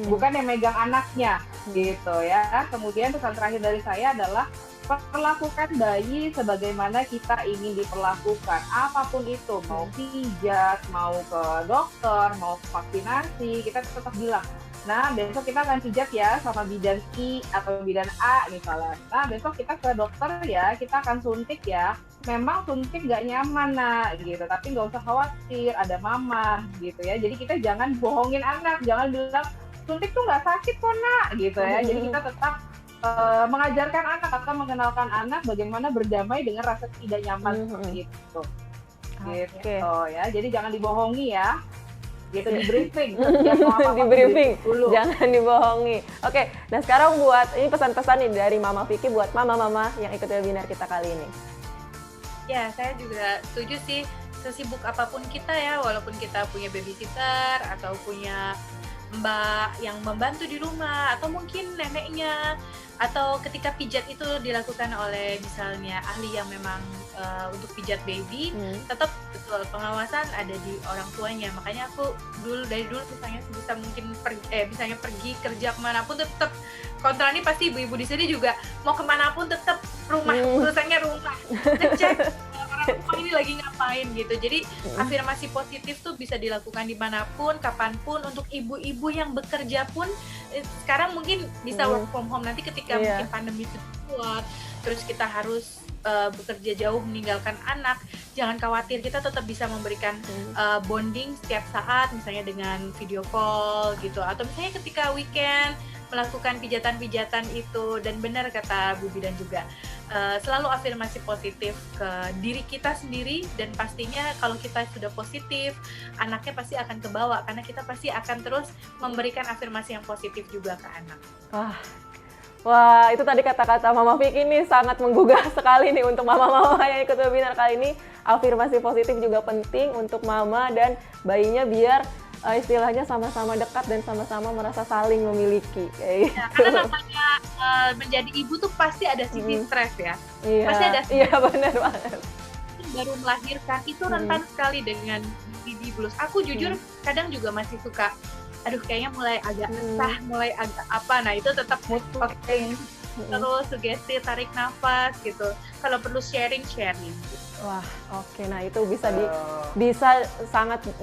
bukan yang megang anaknya gitu ya. Kemudian pesan terakhir dari saya adalah perlakukan bayi sebagaimana kita ingin diperlakukan, apapun itu, mau pijat, mau ke dokter, mau vaksinasi, kita tetap bilang, nah besok kita akan pijat ya sama bidan I atau bidan A misalnya, nah besok kita ke dokter ya, kita akan suntik ya, memang suntik gak nyaman nah gitu, tapi gak usah khawatir, ada mama gitu ya. Jadi kita jangan bohongin anak, jangan bilang suntik tuh gak sakit kok nak gitu ya. Jadi kita tetap mengajarkan anak atau mengenalkan anak bagaimana berdamai dengan rasa tidak nyaman seperti itu. Gitu ya. Jadi jangan dibohongi ya. Gitu, di briefing. Di briefing dulu. Jangan dibohongi. Oke, nah sekarang buat ini pesan-pesan nih dari Mama Vicky buat mama-mama yang ikut webinar kita kali ini. Ya, saya juga setuju sih, sesibuk apapun kita ya, walaupun kita punya babysitter atau punya mbak yang membantu di rumah atau mungkin neneknya, atau ketika pijat itu dilakukan oleh misalnya ahli yang memang untuk pijat baby, tetap betul pengawasan ada di orang tuanya. Makanya aku dari dulu misalnya sebisa mungkin misalnya pergi kerja kemanapun tetap kontrolnya, pasti ibu-ibu di sini juga mau kemanapun tetap rumah, urusannya rumah, ngecek orang rumah ini lagi ngapain gitu. Jadi afirmasi positif tuh bisa dilakukan dimanapun, kapanpun. Untuk ibu-ibu yang bekerja pun sekarang mungkin bisa work from home. Nanti ketika mungkin pandemi itu keluar, terus kita harus bekerja jauh meninggalkan anak, jangan khawatir, kita tetap bisa memberikan bonding setiap saat, misalnya dengan video call gitu, atau misalnya ketika weekend melakukan pijatan-pijatan itu. Dan benar kata Bu Bidan juga, selalu afirmasi positif ke diri kita sendiri, dan pastinya kalau kita sudah positif, anaknya pasti akan kebawa, karena kita pasti akan terus memberikan afirmasi yang positif juga ke anak. Wah, itu tadi kata-kata Mama Vicky ini sangat menggugah sekali nih untuk mama-mama yang ikut webinar kali ini. Afirmasi positif juga penting untuk mama dan bayinya biar istilahnya sama-sama dekat dan sama-sama merasa saling memiliki. Kayak gitu. Karena namanya menjadi ibu tuh pasti ada sisi stres ya. Pasti ada. Iya, benar banget. Baru melahirkan itu rentan sekali dengan baby blues. Aku jujur kadang juga masih suka, aduh kayaknya mulai agak resah, mulai agak apa. Nah itu tetap pakai terus sugesti, tarik nafas gitu. Kalau perlu sharing gitu. Wah, oke. Nah itu bisa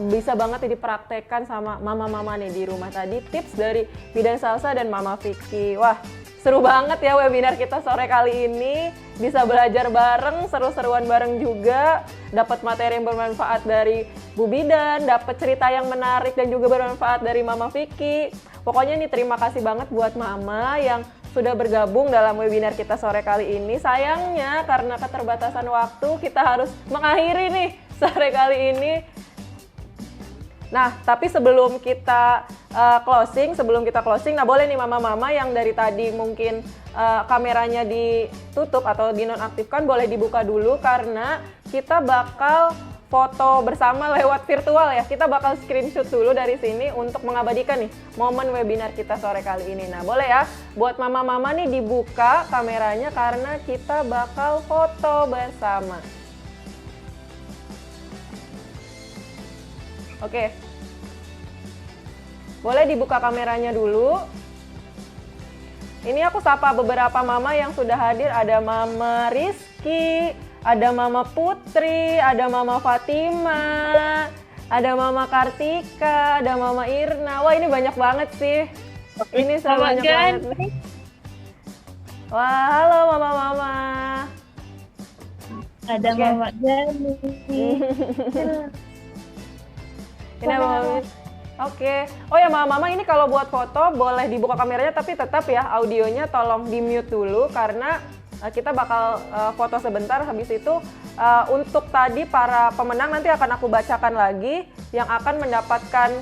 bisa banget dipraktekkan sama mama-mama nih di rumah. Tadi tips dari Bidan Salsa dan Mama Vicky. Wah, seru banget ya webinar kita sore kali ini. Bisa belajar bareng, seru-seruan bareng juga. Dapat materi yang bermanfaat dari Bu Bidan, dapat cerita yang menarik dan juga bermanfaat dari Mama Vicky. Pokoknya nih terima kasih banget buat mama yang sudah bergabung dalam webinar kita sore kali ini. Sayangnya karena keterbatasan waktu kita harus mengakhiri nih sore kali ini. Nah, tapi sebelum kita closing, nah boleh nih mama-mama yang dari tadi mungkin kameranya ditutup atau dinonaktifkan, boleh dibuka dulu karena kita bakal foto bersama lewat virtual ya. Kita bakal screenshot dulu dari sini untuk mengabadikan nih momen webinar kita sore kali ini. Nah, boleh ya buat mama-mama nih dibuka kameranya karena kita bakal foto bersama. Oke. Boleh dibuka kameranya dulu. Ini aku sapa beberapa mama yang sudah hadir. Ada Mama Rizky, ada Mama Putri, ada Mama Fatima, ada Mama Kartika, ada Mama Irna. Wah, ini banyak banget sih. Ini banyak banget nih. Wah, halo mama-mama. Ada Mama Gani. Ini Mama. Oke. Oh ya mama-mama, ini kalau buat foto boleh dibuka kameranya tapi tetap ya audionya tolong di-mute dulu karena kita bakal foto sebentar. Habis itu untuk tadi para pemenang nanti akan aku bacakan lagi yang akan mendapatkan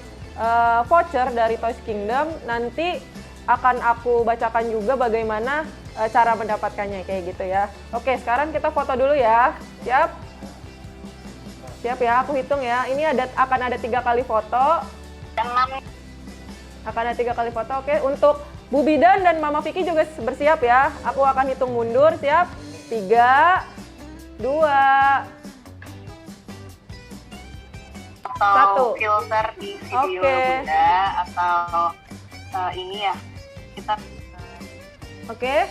voucher dari Toys Kingdom. Nanti akan aku bacakan juga bagaimana cara mendapatkannya kayak gitu ya. Oke, sekarang kita foto dulu ya. Siap? Siap ya, aku hitung ya. Ini akan ada 3 kali foto. Akan ada 3 kali foto. Oke, untuk Bu Bidan dan Mama Vicky juga bersiap ya. Aku akan hitung mundur, siap? 3, 2, atau 1. filter di video Bunda atau ini ya kita Oke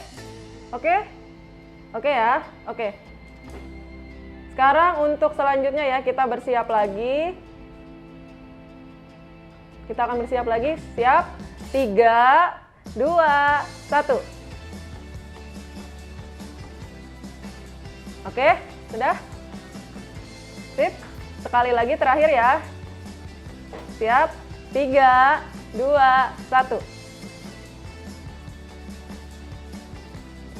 ya. Oke. Sekarang untuk selanjutnya ya, kita bersiap lagi. Kita akan bersiap lagi. Siap? 3, 2, 1. Oke, sudah? Sip. Sekali lagi terakhir ya. Siap? 3, 2, 1.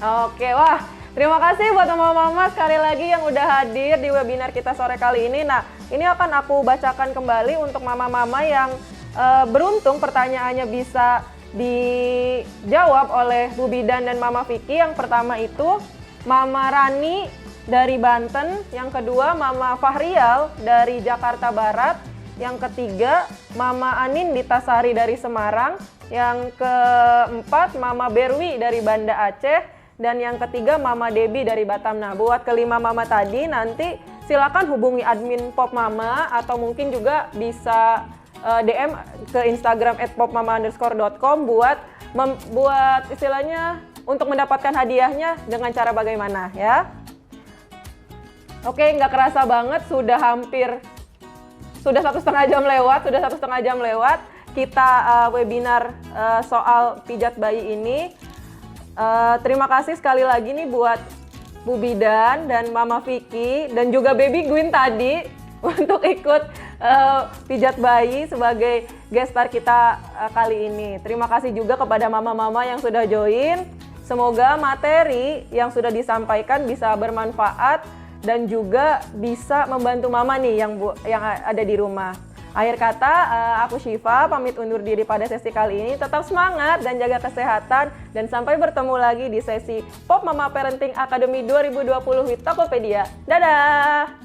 Oke, wah. Terima kasih buat mama-mama sekali lagi yang udah hadir di webinar kita sore kali ini. Nah, ini akan aku bacakan kembali untuk mama-mama yang beruntung pertanyaannya bisa dijawab oleh Bu Bidan dan Mama Vicky. Yang pertama itu Mama Rani dari Banten, yang kedua Mama Fahrial dari Jakarta Barat, yang ketiga Mama Anin Ditasari dari Semarang, yang keempat Mama Berwi dari Banda Aceh, dan yang ketiga Mama Debbie dari Batam. Nah, buat kelima mama tadi nanti silakan hubungi admin Pop Mama atau mungkin juga bisa DM ke Instagram @popmama_.com buat istilahnya untuk mendapatkan hadiahnya dengan cara bagaimana ya. Oke, nggak kerasa banget sudah 1,5 jam lewat kita webinar soal pijat bayi ini. Terima kasih sekali lagi nih buat Bu Bidan dan Mama Vicky dan juga Baby Gwyn tadi untuk ikut pijat bayi sebagai guest star kita kali ini. Terima kasih juga kepada mama-mama yang sudah join. Semoga materi yang sudah disampaikan bisa bermanfaat dan juga bisa membantu mama nih yang ada di rumah. Akhir kata, aku Syifa pamit undur diri pada sesi kali ini. Tetap semangat dan jaga kesehatan. Dan sampai bertemu lagi di sesi Pop Mama Parenting Academy 2020 with Tokopedia. Dadah!